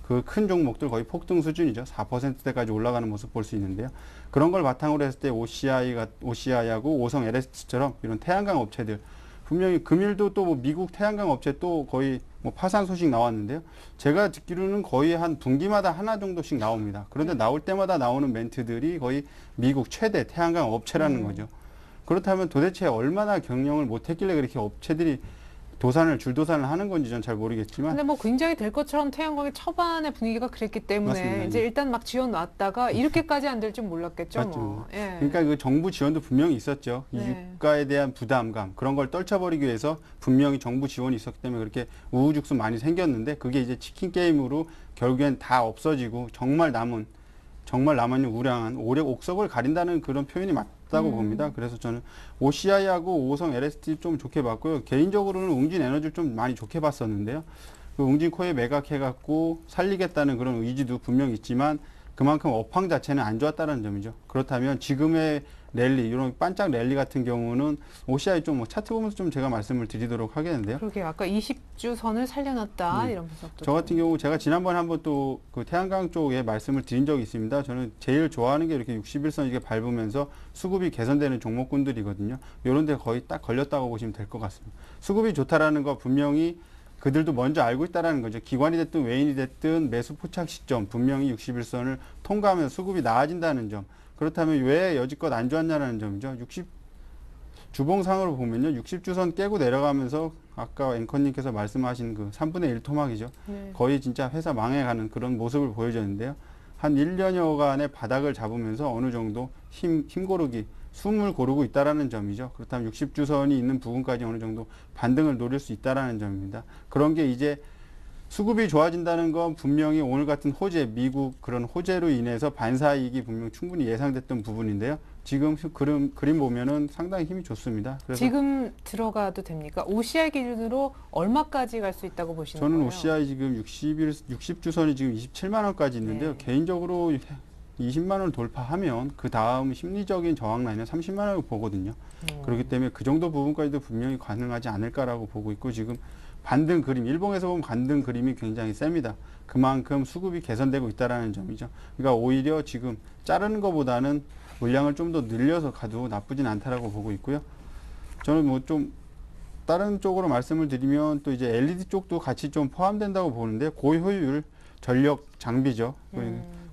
그 큰 종목들 거의 폭등 수준이죠. 4%대까지 올라가는 모습 볼 수 있는데요. 그런 걸 바탕으로 했을 때 OCI하고 오성 LS처럼 이런 태양광 업체들 분명히 금일도 또 뭐 미국 태양광 업체 또 거의 뭐 파산 소식 나왔는데요. 제가 듣기로는 거의 한 분기마다 하나 정도씩 나옵니다. 그런데 나올 때마다 나오는 멘트들이 거의 미국 최대 태양광 업체라는 거죠. 그렇다면 도대체 얼마나 경영을 못했길래 그렇게 업체들이 줄도산을 하는 건지 전 잘 모르겠지만 근데 뭐 굉장히 될 것처럼 태양광의 초반의 분위기가 그랬기 때문에 맞습니다. 이제 일단 막 지원 놨다가 이렇게까지 안 될 줄 몰랐겠죠. 뭐. 맞습니다. 예. 그러니까 그 정부 지원도 분명히 있었죠. 이 네. 유가에 대한 부담감 그런 걸 떨쳐버리기 위해서 분명히 정부 지원이 있었기 때문에 그렇게 우후죽순 많이 생겼는데 그게 이제 치킨 게임으로 결국엔 다 없어지고 정말 남은 우량한 옥석을 가린다는 그런 표현이 맞다고 봅니다. 그래서 저는 OCI하고 오성 LST 좀 좋게 봤고요. 개인적으로는 웅진 에너지를 좀 많이 좋게 봤었는데요. 그 웅진 코에 매각해갖고 살리겠다는 그런 의지도 분명히 있지만 그만큼 업황 자체는 안 좋았다는 점이죠. 그렇다면 지금의 랠리, 이런 반짝 랠리 같은 경우는 OCI 좀 뭐 차트 보면서 좀 제가 말씀을 드리도록 하겠는데요. 그러게 아까 20주 선을 살려놨다 이런 분석도. 저 같은 경우 제가 지난번에 한번 또 그 태양광 쪽에 말씀을 드린 적이 있습니다. 저는 제일 좋아하는 게 이렇게 61선 이게 밟으면서 수급이 개선되는 종목군들이거든요. 이런 데 거의 딱 걸렸다고 보시면 될 것 같습니다. 수급이 좋다라는 거 분명히 그들도 먼저 알고 있다라는 거죠. 기관이 됐든 외인이 됐든 매수 포착 시점 분명히 61선을 통과하면 수급이 나아진다는 점. 그렇다면 왜 여지껏 안 좋았냐는 점이죠. 주봉상으로 보면요. 60주선 깨고 내려가면서 아까 앵커님께서 말씀하신 그 3분의 1 토막이죠. 네. 거의 진짜 회사 망해가는 그런 모습을 보여줬는데요. 한 1년여간의 바닥을 잡으면서 어느 정도 힘고르기, 숨을 고르고 있다라는 점이죠. 그렇다면 60주선이 있는 부분까지 어느 정도 반등을 노릴 수 있다라는 점입니다. 그런 게 이제 수급이 좋아진다는 건 분명히 오늘 같은 호재, 미국 그런 호재로 인해서 반사이익이 분명 충분히 예상됐던 부분인데요. 지금 그림 보면은 상당히 힘이 좋습니다. 그래서 지금 들어가도 됩니까? OCI 기준으로 얼마까지 갈 수 있다고 보시는 저는 거예요? OCI 지금 60주선이 지금 27만 원까지 있는데요. 네. 개인적으로 20만 원을 돌파하면 그 다음 심리적인 저항 라인은 30만 원을 보거든요. 그렇기 때문에 그 정도 부분까지도 분명히 가능하지 않을까라고 보고 있고 지금 반등 그림, 일봉에서 보면 반등 그림이 굉장히 셉니다. 그만큼 수급이 개선되고 있다는 점이죠. 그러니까 오히려 지금 자르는 것보다는 물량을 좀 더 늘려서 가도 나쁘진 않다라고 보고 있고요. 저는 뭐 좀 다른 쪽으로 말씀을 드리면 또 이제 LED 쪽도 같이 좀 포함된다고 보는데 고효율 전력 장비죠.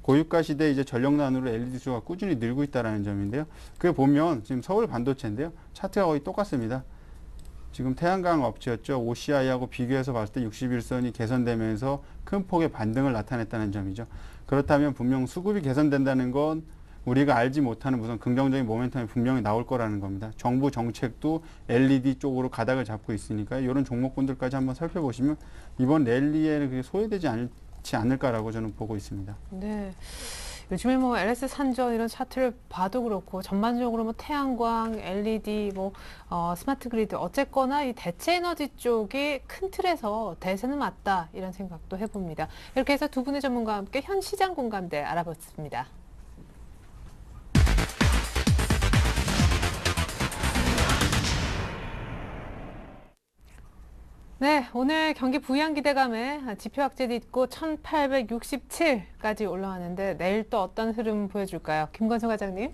고유가 시대에 이제 전력난으로 LED 수가 꾸준히 늘고 있다는 점인데요. 그게 보면 지금 서울 반도체인데요. 차트가 거의 똑같습니다. 지금 태양광 업체였죠. OCI하고 비교해서 봤을 때 61선이 개선되면서 큰 폭의 반등을 나타냈다는 점이죠. 그렇다면 분명 수급이 개선된다는 건 우리가 알지 못하는 무슨 긍정적인 모멘텀이 분명히 나올 거라는 겁니다. 정부 정책도 LED 쪽으로 가닥을 잡고 있으니까 이런 종목군들까지 한번 살펴보시면 이번 랠리에는 그게 소외되지 않지 않을까라고 저는 보고 있습니다. 네. 요즘에 뭐 LS 산전 이런 차트를 봐도 그렇고 전반적으로 뭐 태양광, LED, 뭐 스마트 그리드 어쨌거나 이 대체 에너지 쪽이 큰 틀에서 대세는 맞다 이런 생각도 해봅니다. 이렇게 해서 두 분의 전문가와 함께 현 시장 공감대 알아봤습니다. 네, 오늘 경기 부양 기대감에 지표 악재도 있고 1867까지 올라왔는데 내일 또 어떤 흐름 보여줄까요? 김건수 과장님.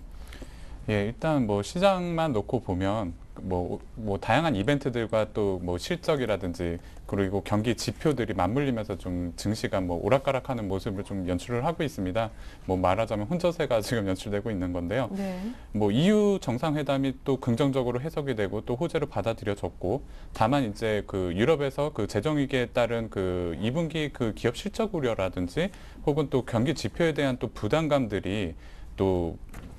예, 일단 뭐 시장만 놓고 보면 뭐 다양한 이벤트들과 또 뭐 실적이라든지 그리고 경기 지표들이 맞물리면서 좀 증시가 뭐 오락가락하는 모습을 좀 연출을 하고 있습니다. 뭐 말하자면 혼저세가 지금 연출되고 있는 건데요. 네. 뭐 EU 정상회담이 또 긍정적으로 해석이 되고 또 호재로 받아들여졌고 다만 이제 그 유럽에서 그 재정 위기에 따른 그 2분기 그 기업 실적 우려라든지 혹은 또 경기 지표에 대한 또 부담감들이 또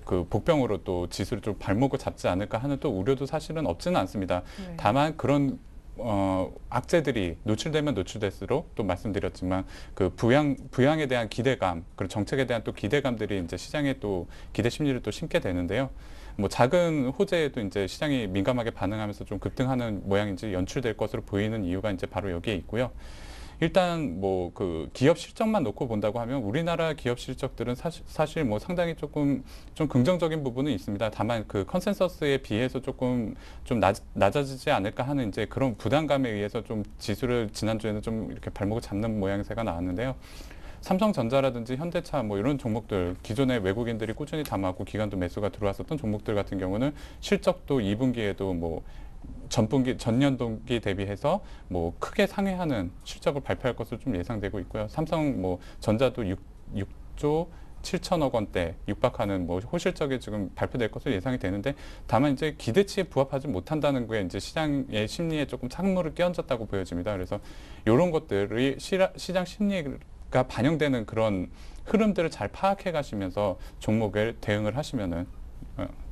그 복병으로 또 지수를 좀 발목을 잡지 않을까 하는 또 우려도 사실은 없지는 않습니다. 네. 다만 그런 악재들이 노출되면 노출될수록 또 말씀드렸지만 그 부양에 대한 기대감 그리고 정책에 대한 또 기대감들이 이제 시장에 또 기대 심리를 또 심게 되는데요. 뭐 작은 호재에도 이제 시장이 민감하게 반응하면서 좀 급등하는 모양인지 연출될 것으로 보이는 이유가 이제 바로 여기에 있고요. 일단 뭐 그 기업 실적만 놓고 본다고 하면 우리나라 기업 실적들은 사실 뭐 상당히 조금 좀 긍정적인 부분은 있습니다. 다만 그 컨센서스에 비해서 조금 좀 낮아지지 않을까 하는 이제 그런 부담감에 의해서 좀 지수를 지난주에는 좀 이렇게 발목을 잡는 모양새가 나왔는데요. 삼성전자라든지 현대차 뭐 이런 종목들 기존에 외국인들이 꾸준히 담았고 기관도 매수가 들어왔었던 종목들 같은 경우는 실적도 2분기에도 뭐 전년 동기 대비해서 뭐 크게 상회하는 실적을 발표할 것으로 좀 예상되고 있고요. 삼성 뭐 전자도 6조 7천억 원대 육박하는 뭐 호실적이 지금 발표될 것으로 예상이 되는데, 다만 이제 기대치에 부합하지 못한다는 게 이제 시장의 심리에 조금 찬물을 끼얹었다고 보여집니다. 그래서 이런 것들이 시장 심리가 반영되는 그런 흐름들을 잘 파악해 가시면서 종목에 대응을 하시면은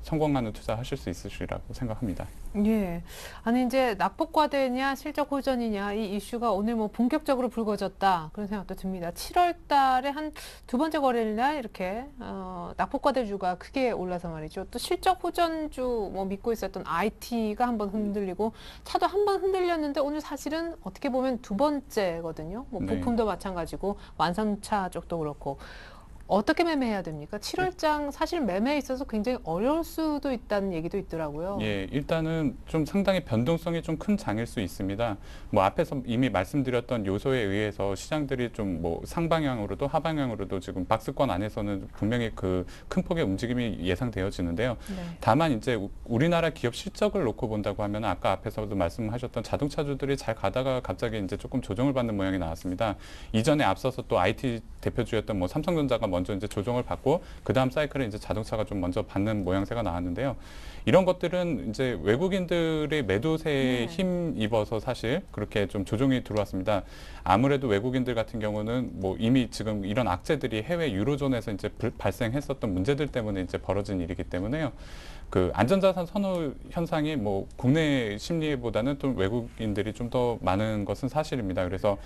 성공하는 투자하실 수 있으시라고 생각합니다. 예. 아니, 이제 낙폭과대냐, 실적 호전이냐, 이 이슈가 오늘 뭐 본격적으로 불거졌다. 그런 생각도 듭니다. 7월 달에 한 두 번째 거래일 날 이렇게, 낙폭과대주가 크게 올라서 말이죠. 또 실적 호전주 뭐 믿고 있었던 IT가 한번 흔들리고, 차도 한번 흔들렸는데 오늘 사실은 어떻게 보면 두 번째거든요. 뭐 네. 부품도 마찬가지고, 완성차 쪽도 그렇고. 어떻게 매매해야 됩니까? 7월장 사실 매매에 있어서 굉장히 어려울 수도 있다는 얘기도 있더라고요. 예, 일단은 좀 상당히 변동성이 좀 큰 장일 수 있습니다. 뭐 앞에서 이미 말씀드렸던 요소에 의해서 시장들이 좀 뭐 상방향으로도 하방향으로도 지금 박스권 안에서는 분명히 그 큰 폭의 움직임이 예상되어지는데요. 네. 다만 이제 우리나라 기업 실적을 놓고 본다고 하면 아까 앞에서도 말씀하셨던 자동차주들이 잘 가다가 갑자기 이제 조금 조정을 받는 모양이 나왔습니다. 이전에 앞서서 또 IT 대표주였던 뭐 삼성전자가 먼저 이제 조정을 받고 그 다음 사이클에 이제 자동차가 좀 먼저 받는 모양새가 나왔는데요. 이런 것들은 이제 외국인들의 매도세에 힘입어서 사실 그렇게 좀 조정이 들어왔습니다. 아무래도 외국인들 같은 경우는 뭐 이미 지금 이런 악재들이 해외 유로존에서 이제 발생했었던 문제들 때문에 이제 벌어진 일이기 때문에요. 그 안전자산 선호 현상이 뭐 국내 심리보다는 또 외국인들이 좀 더 많은 것은 사실입니다. 그래서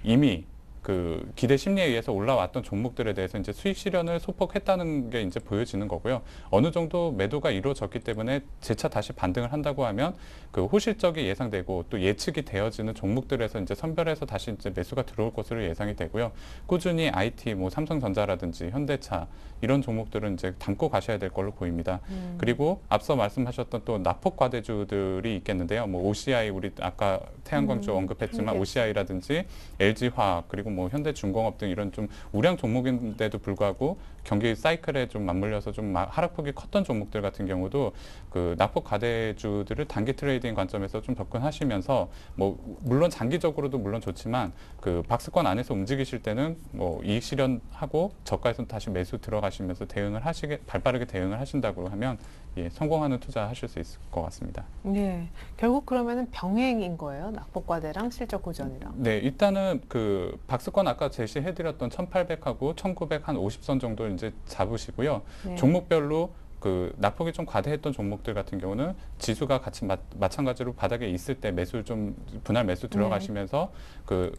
이미 그 기대 심리에 의해서 올라왔던 종목들에 대해서 이제 수익 실현을 소폭했다는 게 이제 보여지는 거고요. 어느 정도 매도가 이루어졌기 때문에 재차 다시 반등을 한다고 하면 그 호실적이 예상되고 또 예측이 되어지는 종목들에서 이제 선별해서 다시 이제 매수가 들어올 것으로 예상이 되고요. 꾸준히 IT, 뭐 삼성전자라든지 현대차 이런 종목들은 이제 담고 가셔야 될 걸로 보입니다. 그리고 앞서 말씀하셨던 또 낙폭 과대주들이 있겠는데요. 뭐 OCI 우리 아까 태양광주 언급했지만 네. OCI라든지 LG화학 그리고 뭐 현대중공업 등 이런 좀 우량 종목인데도 불구하고 경기 사이클에 좀 맞물려서 좀 하락폭이 컸던 종목들 같은 경우도 그 낙폭 과대주들을 단기 트레이딩 관점에서 좀 접근하시면서 뭐 물론 장기적으로도 물론 좋지만 그 박스권 안에서 움직이실 때는 뭐 이익 실현하고 저가에서 다시 매수 들어가시면서 대응을 발빠르게 대응을 하신다고 하면 예, 성공하는 투자 하실 수 있을 것 같습니다. 네. 결국 그러면은 병행인 거예요. 낙폭과대랑 실적 호전이랑. 네, 일단은 그 박스권 아까 제시해드렸던 1800하고 1900 한 50선 정도 이제 잡으시고요. 네. 종목별로 그 낙폭이 좀 과대했던 종목들 같은 경우는 지수가 같이 마찬가지로 바닥에 있을 때 매수 좀 분할 매수 들어가시면서 그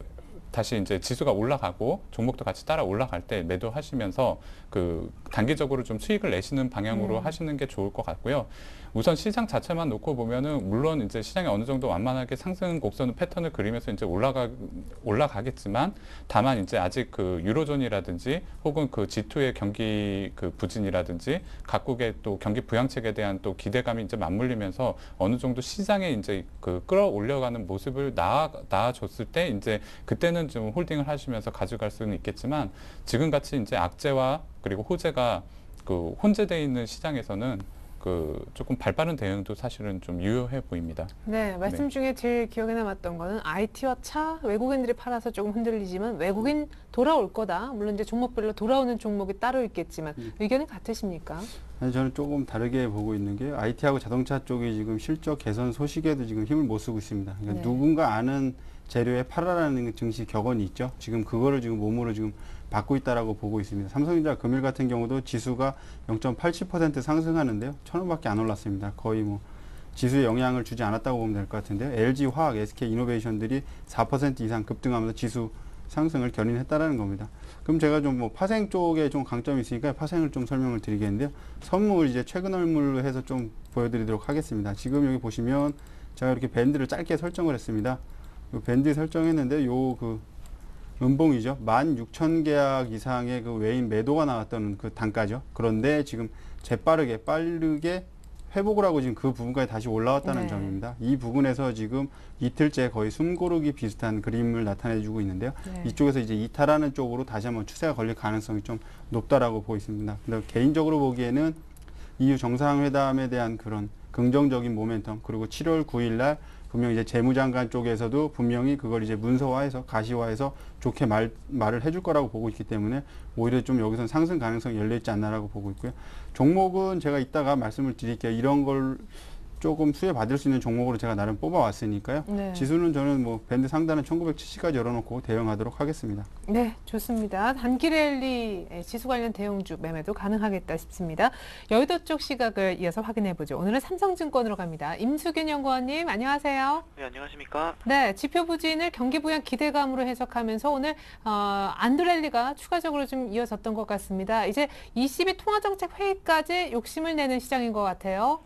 다시 이제 지수가 올라가고 종목도 같이 따라 올라갈 때 매도하시면서 그 단기적으로 좀 수익을 내시는 방향으로 하시는 게 좋을 것 같고요. 우선 시장 자체만 놓고 보면은 물론 이제 시장이 어느 정도 완만하게 상승 곡선 패턴을 그리면서 이제 올라가겠지만 다만 이제 아직 그 유로존이라든지 혹은 그 G2의 경기 그 부진이라든지 각국의 또 경기 부양책에 대한 또 기대감이 이제 맞물리면서 어느 정도 시장에 이제 그 끌어올려가는 모습을 나아줬을 때 이제 그때는 좀 홀딩을 하시면서 가져갈 수는 있겠지만 지금 같이 이제 악재와 그리고 호재가 그 혼재되어 있는 시장에서는 그 조금 발빠른 대응도 사실은 좀 유효해 보입니다. 네, 말씀 중에 제일 기억에 남았던 거는 IT와 차 외국인들이 팔아서 조금 흔들리지만 외국인 돌아올 거다. 물론 이제 종목별로 돌아오는 종목이 따로 있겠지만 의견이 같으십니까? 아니, 저는 조금 다르게 보고 있는 게 IT하고 자동차 쪽이 지금 실적 개선 소식에도 지금 힘을 못 쓰고 있습니다. 그러니까 네. 누군가 아는 재료에 팔아라는 증시 격언이 있죠. 지금 그거를 지금 몸으로 지금 받고 있다라고 보고 있습니다. 삼성전자 금일 같은 경우도 지수가 0.87% 상승하는데요. 1,000원밖에 안 올랐습니다. 거의 뭐 지수에 영향을 주지 않았다고 보면 될 것 같은데요. LG화학, SK이노베이션들이 4% 이상 급등하면서 지수 상승을 견인했다라는 겁니다. 그럼 제가 좀 뭐 파생 쪽에 좀 강점이 있으니까 파생을 좀 설명을 드리겠는데요. 선물 이제 최근 얼물로 해서 좀 보여드리도록 하겠습니다. 지금 여기 보시면 제가 이렇게 밴드를 짧게 설정을 했습니다. 요 밴드 설정했는데 요 그 음봉이죠. 16,000계약 이상의 그 외인 매도가 나왔던 그 단가죠. 그런데 지금 빠르게 회복을 하고 지금 그 부분까지 다시 올라왔다는 네. 점입니다. 이 부분에서 지금 이틀째 거의 숨고르기 비슷한 그림을 나타내주고 있는데요. 네. 이쪽에서 이제 이탈하는 쪽으로 다시 한번 추세가 걸릴 가능성이 좀 높다라고 보고 있습니다. 근데 개인적으로 보기에는 EU 정상회담에 대한 그런 긍정적인 모멘텀 그리고 7월 9일 날 분명히 이제 재무장관 쪽에서도 분명히 그걸 이제 문서화해서 가시화해서 좋게 말을 해줄 거라고 보고 있기 때문에 오히려 좀 여기선 상승 가능성이 열려 있지 않나라고 보고 있고요. 종목은 제가 이따가 말씀을 드릴게요. 이런 걸 조금 수혜 받을 수 있는 종목으로 제가 나름 뽑아왔으니까요. 네. 지수는 저는 뭐 밴드 상단은 1970까지 열어놓고 대응하도록 하겠습니다. 네, 좋습니다. 단기 랠리 지수 관련 대형주 매매도 가능하겠다 싶습니다. 여의도 쪽 시각을 이어서 확인해 보죠. 오늘은 삼성증권으로 갑니다. 임수균 연구원님, 안녕하세요. 네, 안녕하십니까. 네, 지표 부진을 경기 부양 기대감으로 해석하면서 오늘 안도 랠리가 추가적으로 좀 이어졌던 것 같습니다. 이제 22 통화정책 회의까지 욕심을 내는 시장인 것 같아요.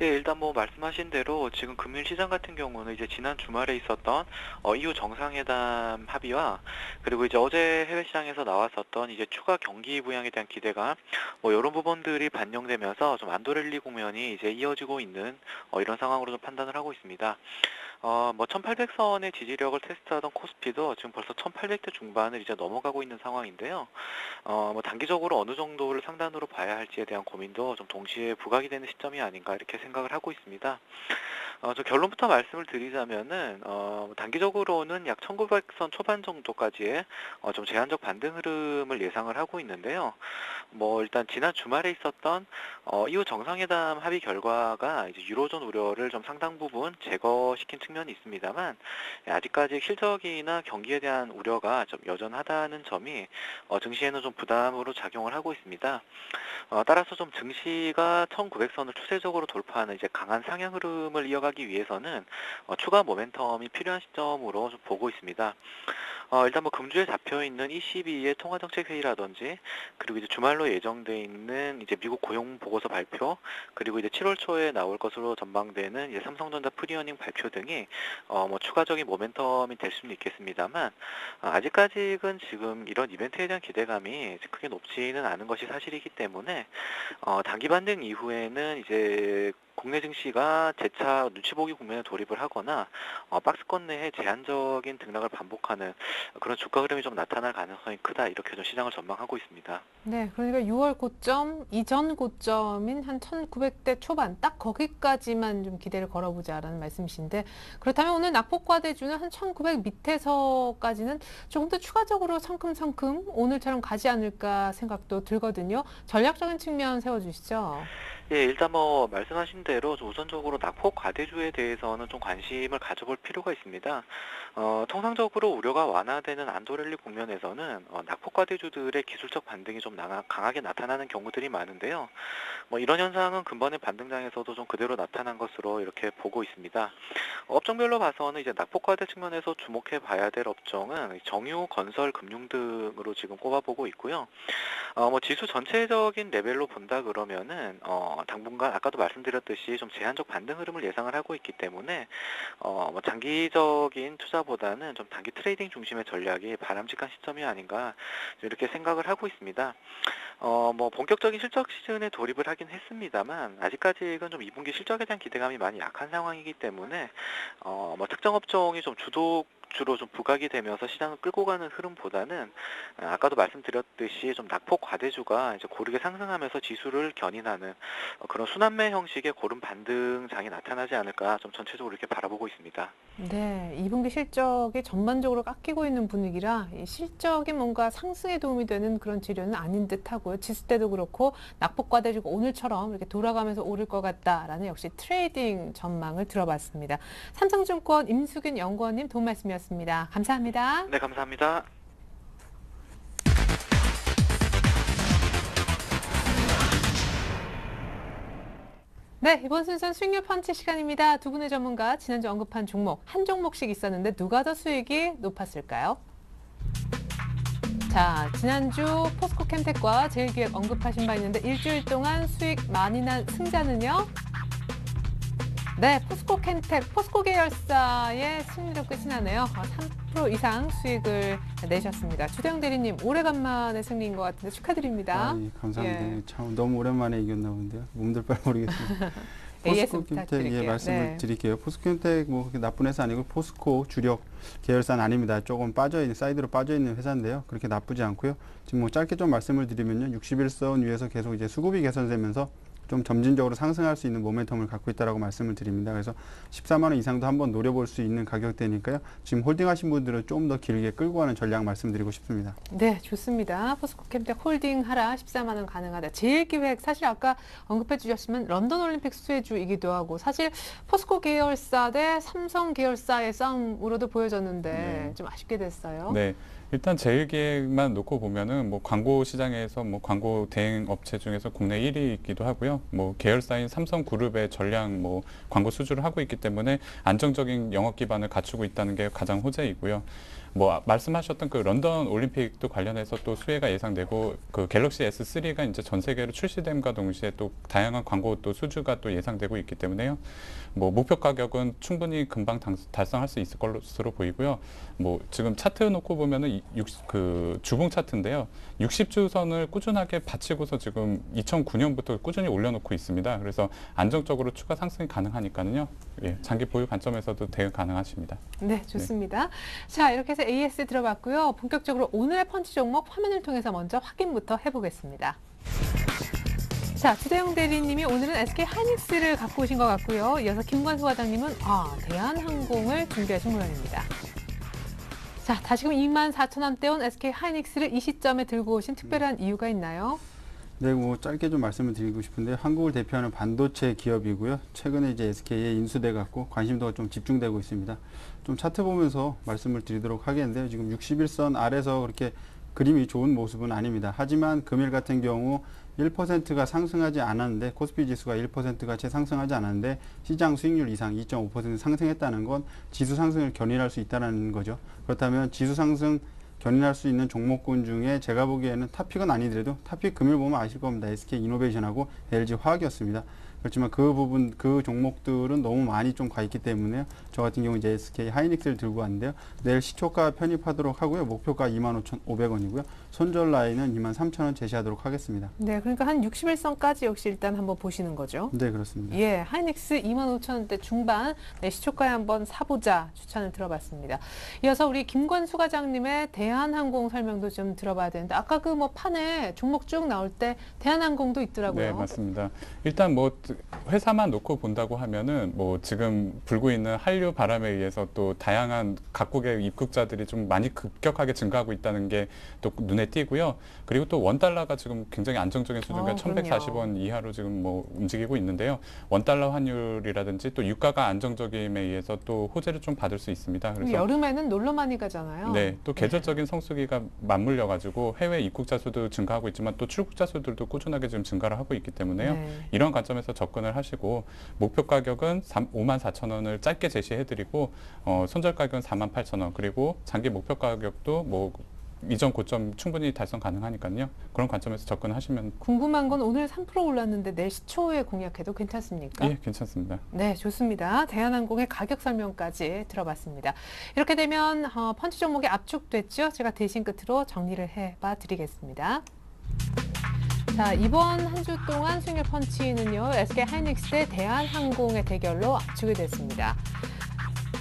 예, 일단 뭐 말씀하신 대로 지금 금융 시장 같은 경우는 이제 지난 주말에 있었던 EU 정상회담 합의와 그리고 이제 어제 해외 시장에서 나왔었던 이제 추가 경기 부양에 대한 기대감 뭐 이런 부분들이 반영되면서 좀 안도 랠리 국면이 이제 이어지고 있는 이런 상황으로 좀 판단을 하고 있습니다. 뭐 1800선의 지지력을 테스트하던 코스피도 지금 벌써 1800대 중반을 이제 넘어가고 있는 상황인데요. 뭐 단기적으로 어느 정도를 상단으로 봐야 할지에 대한 고민도 좀 동시에 부각이 되는 시점이 아닌가 이렇게 생각을 하고 있습니다. 저 결론부터 말씀을 드리자면은 단기적으로는 약 1900선 초반 정도까지의 좀 제한적 반등 흐름을 예상을 하고 있는데요. 뭐 일단 지난 주말에 있었던 EU 정상회담 합의 결과가 이제 유로존 우려를 좀 상당 부분 제거시킨 측면이 있습니다만 아직까지 실적이나 경기에 대한 우려가 좀 여전하다는 점이 증시에는 좀 부담으로 작용을 하고 있습니다. 따라서 좀 증시가 1900선을 추세적으로 돌파하는 이제 강한 상향 흐름을 이어가기 위해서는 추가 모멘텀이 필요한 시점으로 좀 보고 있습니다. 일단 뭐 금주에 잡혀 있는 ECB의 통화정책 회의라든지 그리고 이제 주말로 예정돼 있는 이제 미국 고용 보고서 발표 그리고 이제 7월 초에 나올 것으로 전망되는 이제 삼성전자 프리어닝 발표 등이 뭐 추가적인 모멘텀이 될 수는 있겠습니다만 아직까지는 지금 이런 이벤트에 대한 기대감이 크게 높지는 않은 것이 사실이기 때문에 단기 반등 이후에는 이제 국내 증시가 재차 눈치 보기 국면에 돌입을 하거나 박스권 내에 제한적인 등락을 반복하는 그런 주가 흐름이 좀 나타날 가능성이 크다 이렇게 좀 시장을 전망하고 있습니다. 네, 그러니까 6월 고점, 이전 고점인 한 1900대 초반 딱 거기까지만 좀 기대를 걸어보자라는 말씀이신데 그렇다면 오늘 낙폭과대주는 한 1900 밑에서까지는 조금 더 추가적으로 성큼성큼 오늘처럼 가지 않을까 생각도 들거든요. 전략적인 측면 세워주시죠. 예, 일단 뭐 말씀하신 대로 우선적으로 낙폭 과대주에 대해서는 좀 관심을 가져볼 필요가 있습니다. 통상적으로 우려가 완화되는 안도랠리 국면에서는 낙폭 과대주들의 기술적 반등이 좀 강하게 나타나는 경우들이 많은데요. 뭐 이런 현상은 근본의 반등장에서도 좀 그대로 나타난 것으로 이렇게 보고 있습니다. 업종별로 봐서는 이제 낙폭 과대 측면에서 주목해 봐야 될 업종은 정유, 건설, 금융 등으로 지금 꼽아보고 있고요. 뭐 지수 전체적인 레벨로 본다 그러면은 당분간 아까도 말씀드렸듯이 좀 제한적 반등 흐름을 예상을 하고 있기 때문에 뭐 장기적인 투자보다는 좀 단기 트레이딩 중심의 전략이 바람직한 시점이 아닌가 이렇게 생각을 하고 있습니다. 뭐 본격적인 실적 시즌에 돌입을 하긴 했습니다만 아직까지는 좀 2분기 실적에 대한 기대감이 많이 약한 상황이기 때문에 뭐 특정 업종이 좀 주로 좀 부각이 되면서 시장을 끌고 가는 흐름보다는 아까도 말씀드렸듯이 좀 낙폭 과대주가 이제 고르게 상승하면서 지수를 견인하는 그런 순환매 형식의 고른 반등장이 나타나지 않을까 좀 전체적으로 이렇게 바라보고 있습니다. 네, 2분기 실적이 전반적으로 깎이고 있는 분위기라 이 실적이 뭔가 상승에 도움이 되는 그런 지표는 아닌 듯하고요. 지수 때도 그렇고 낙폭 과대주가 오늘처럼 이렇게 돌아가면서 오를 것 같다라는 역시 트레이딩 전망을 들어봤습니다. 삼성증권 임수균 연구원님 도움 말씀이었습니다. 감사합니다. 네, 감사합니다. 네, 이번 순서는 수익률 펀치 시간입니다. 두 분의 전문가 지난주 언급한 종목 한 종목씩 있었는데 누가 더 수익이 높았을까요? 자, 지난주 포스코캠텍과 제일기획 언급하신 바 있는데 일주일 동안 수익 많이 난 승자는요? 네, 포스코캠텍, 포스코 계열사의 승리로 끝이 나네요. 3% 이상 수익을 내셨습니다. 주대영 대리님, 오래간만에 승리인 것 같은데 축하드립니다. 예, 감사합니다. 예. 참 너무 오랜만에 이겼나 본데요. 몸들 빨 모르겠습니다. AS 포스코캠텍 부탁드릴게요. 예, 말씀을 네. 드릴게요. 포스코캠텍 뭐 그렇게 나쁜 회사 아니고 포스코 주력 계열사는 아닙니다. 조금 빠져있는 사이드로 빠져있는 회사인데요. 그렇게 나쁘지 않고요. 지금 뭐 짧게 좀 말씀을 드리면요. 61선 위에서 계속 이제 수급이 개선되면서 좀 점진적으로 상승할 수 있는 모멘텀을 갖고 있다라고 말씀을 드립니다. 그래서 14만 원 이상도 한번 노려볼 수 있는 가격대니까요. 지금 홀딩하신 분들은 좀 더 길게 끌고 가는 전략 말씀드리고 싶습니다. 네, 좋습니다. 포스코캠텍 홀딩하라 14만 원 가능하다. 제일기획 사실 아까 언급해 주셨지만 런던 올림픽 수혜주이기도 하고 사실 포스코 계열사 대 삼성 계열사의 싸움으로도 보여졌는데 좀 아쉽게 됐어요. 네. 일단 제일기획만 놓고 보면은 뭐 광고 시장에서 뭐 광고 대행 업체 중에서 국내 1위이기도 하고요. 뭐 계열사인 삼성그룹의 전량 뭐 광고 수주를 하고 있기 때문에 안정적인 영업 기반을 갖추고 있다는 게 가장 호재이고요. 뭐 말씀하셨던 그 런던 올림픽도 관련해서 또 수혜가 예상되고 그 갤럭시 S3가 이제 전 세계로 출시됨과 동시에 또 다양한 광고 또 수주가 또 예상되고 있기 때문에요. 뭐 목표 가격은 충분히 금방 달성할 수 있을 것으로 보이고요. 뭐 지금 차트 놓고 보면은 그 주봉 차트인데요. 60주선을 꾸준하게 받치고서 지금 2009년부터 꾸준히 올려놓고 있습니다. 그래서 안정적으로 추가 상승이 가능하니까요. 예, 장기 보유 관점에서도 대응 가능하십니다. 네, 좋습니다. 자, 이렇게 해서 AS 들어봤고요. 본격적으로 오늘의 펀치 종목 화면을 통해서 먼저 확인부터 해보겠습니다. 자, 주대영 대리님이 오늘은 SK 하이닉스를 갖고 오신 것 같고요. 이어서 김관수 과장님은 대한항공을 준비하신 모양입니다. 자, 다시금 24,000원대 SK 하이닉스를 이 시점에 들고 오신 특별한 이유가 있나요? 네, 뭐 짧게 좀 말씀을 드리고 싶은데 한국을 대표하는 반도체 기업이고요. 최근에 이제 SK에 인수돼 갖고 관심도가 좀 집중되고 있습니다. 좀 차트 보면서 말씀을 드리도록 하겠는데요. 지금 61선 아래서 그렇게 그림이 좋은 모습은 아닙니다. 하지만 금일 같은 경우 1%가 상승하지 않았는데 코스피 지수가 1%가 채 상승하지 않았는데 시장 수익률 이상 2.5% 상승했다는 건 지수 상승을 견인할 수 있다는 거죠. 그렇다면 지수 상승 견인할 수 있는 종목군 중에 제가 보기에는 탑픽은 아니더라도 탑픽 금일 보면 아실 겁니다. SK 이노베이션하고 LG 화학이었습니다. 그렇지만 그 부분, 그 종목들은 너무 많이 좀 가 있기 때문에요. 저 같은 경우 이제 SK 하이닉스를 들고 왔는데요. 내일 시초가 편입하도록 하고요. 목표가 25,500원이고요. 손절 라인은 23,000원 제시하도록 하겠습니다. 네, 그러니까 한 61선까지 역시 일단 한번 보시는 거죠. 네, 그렇습니다. 예, 하이닉스 25,000원대 중반 시초가에 한번 사보자 추천을 들어봤습니다. 이어서 우리 김관수 과장님의 대한항공 설명도 좀 들어봐야 되는데 아까 그 뭐 판에 종목 쭉 나올 때 대한항공도 있더라고요. 네, 맞습니다. 일단 뭐 회사만 놓고 본다고 하면은 뭐 지금 불고 있는 한류 바람에 의해서 또 다양한 각국의 입국자들이 좀 많이 급격하게 증가하고 있다는 게 또 눈에 띄고요. 그리고 또 원달러가 지금 굉장히 안정적인 수준과 1,140원 이하로 지금 뭐 움직이고 있는데요. 원달러 환율이라든지 또 유가가 안정적임에 의해서 또 호재를 좀 받을 수 있습니다. 그래서 여름에는 놀러 많이 가잖아요. 네, 또 계절적인 성수기가 맞물려 가지고 해외 입국자 수도 증가하고 있지만 또 출국자 수들도 꾸준하게 지금 증가를 하고 있기 때문에요. 네. 이런 관점에서 접근을 하시고 목표 가격은 54,000원을 짧게 제시해드리고 손절 가격은 48,000원 그리고 장기 목표 가격도 뭐 이전 고점 충분히 달성 가능하니까요. 그런 관점에서 접근하시면 궁금한 건 오늘 3% 올랐는데 내일 시초에 공략해도 괜찮습니까? 예, 괜찮습니다. 네, 좋습니다. 대한항공의 가격 설명까지 들어봤습니다. 이렇게 되면 펀치 종목이 압축됐죠? 제가 대신 끝으로 정리를 해봐 드리겠습니다. 자, 이번 한 주 동안 수익률 펀치는요, SK 하이닉스 대 대한항공의 대결로 압축이 됐습니다.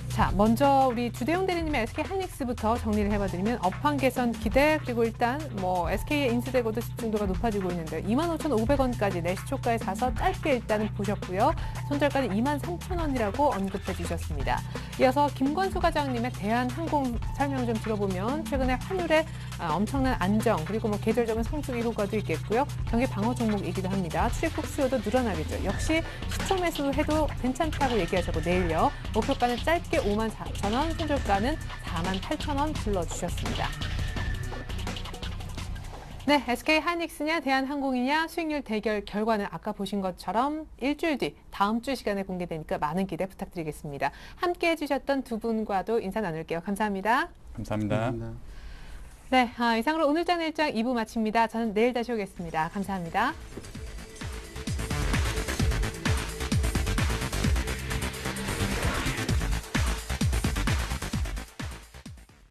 자, 먼저 우리 주대영 대리님의 SK 하이닉스부터 정리를 해봐드리면 업황 개선 기대 그리고 일단 뭐 SK에 인수되고도 집중도가 높아지고 있는데 25,500원까지 내시초가에 사서 짧게 일단은 보셨고요. 손절까지 23,000원이라고 언급해 주셨습니다. 이어서 김관수 과장님의 대한항공 설명 좀 들어보면 최근에 환율의 엄청난 안정 그리고 뭐 계절적인 성수기 효과도 있겠고요. 경기 방어 종목이기도 합니다. 출입국 수요도 늘어나겠죠. 역시 시초 매수해도 괜찮다고 얘기하셨고 내일요. 목표가는 짧게 54,000원, 손절가는 48,000원 불러주셨습니다. 네, SK 하이닉스냐 대한항공이냐 수익률 대결 결과는 아까 보신 것처럼 일주일 뒤 다음 주 시간에 공개되니까 많은 기대 부탁드리겠습니다. 함께 해주셨던 두 분과도 인사 나눌게요. 감사합니다. 감사합니다. 감사합니다. 네, 이상으로 오늘장 일장 2부 마칩니다. 저는 내일 다시 오겠습니다. 감사합니다.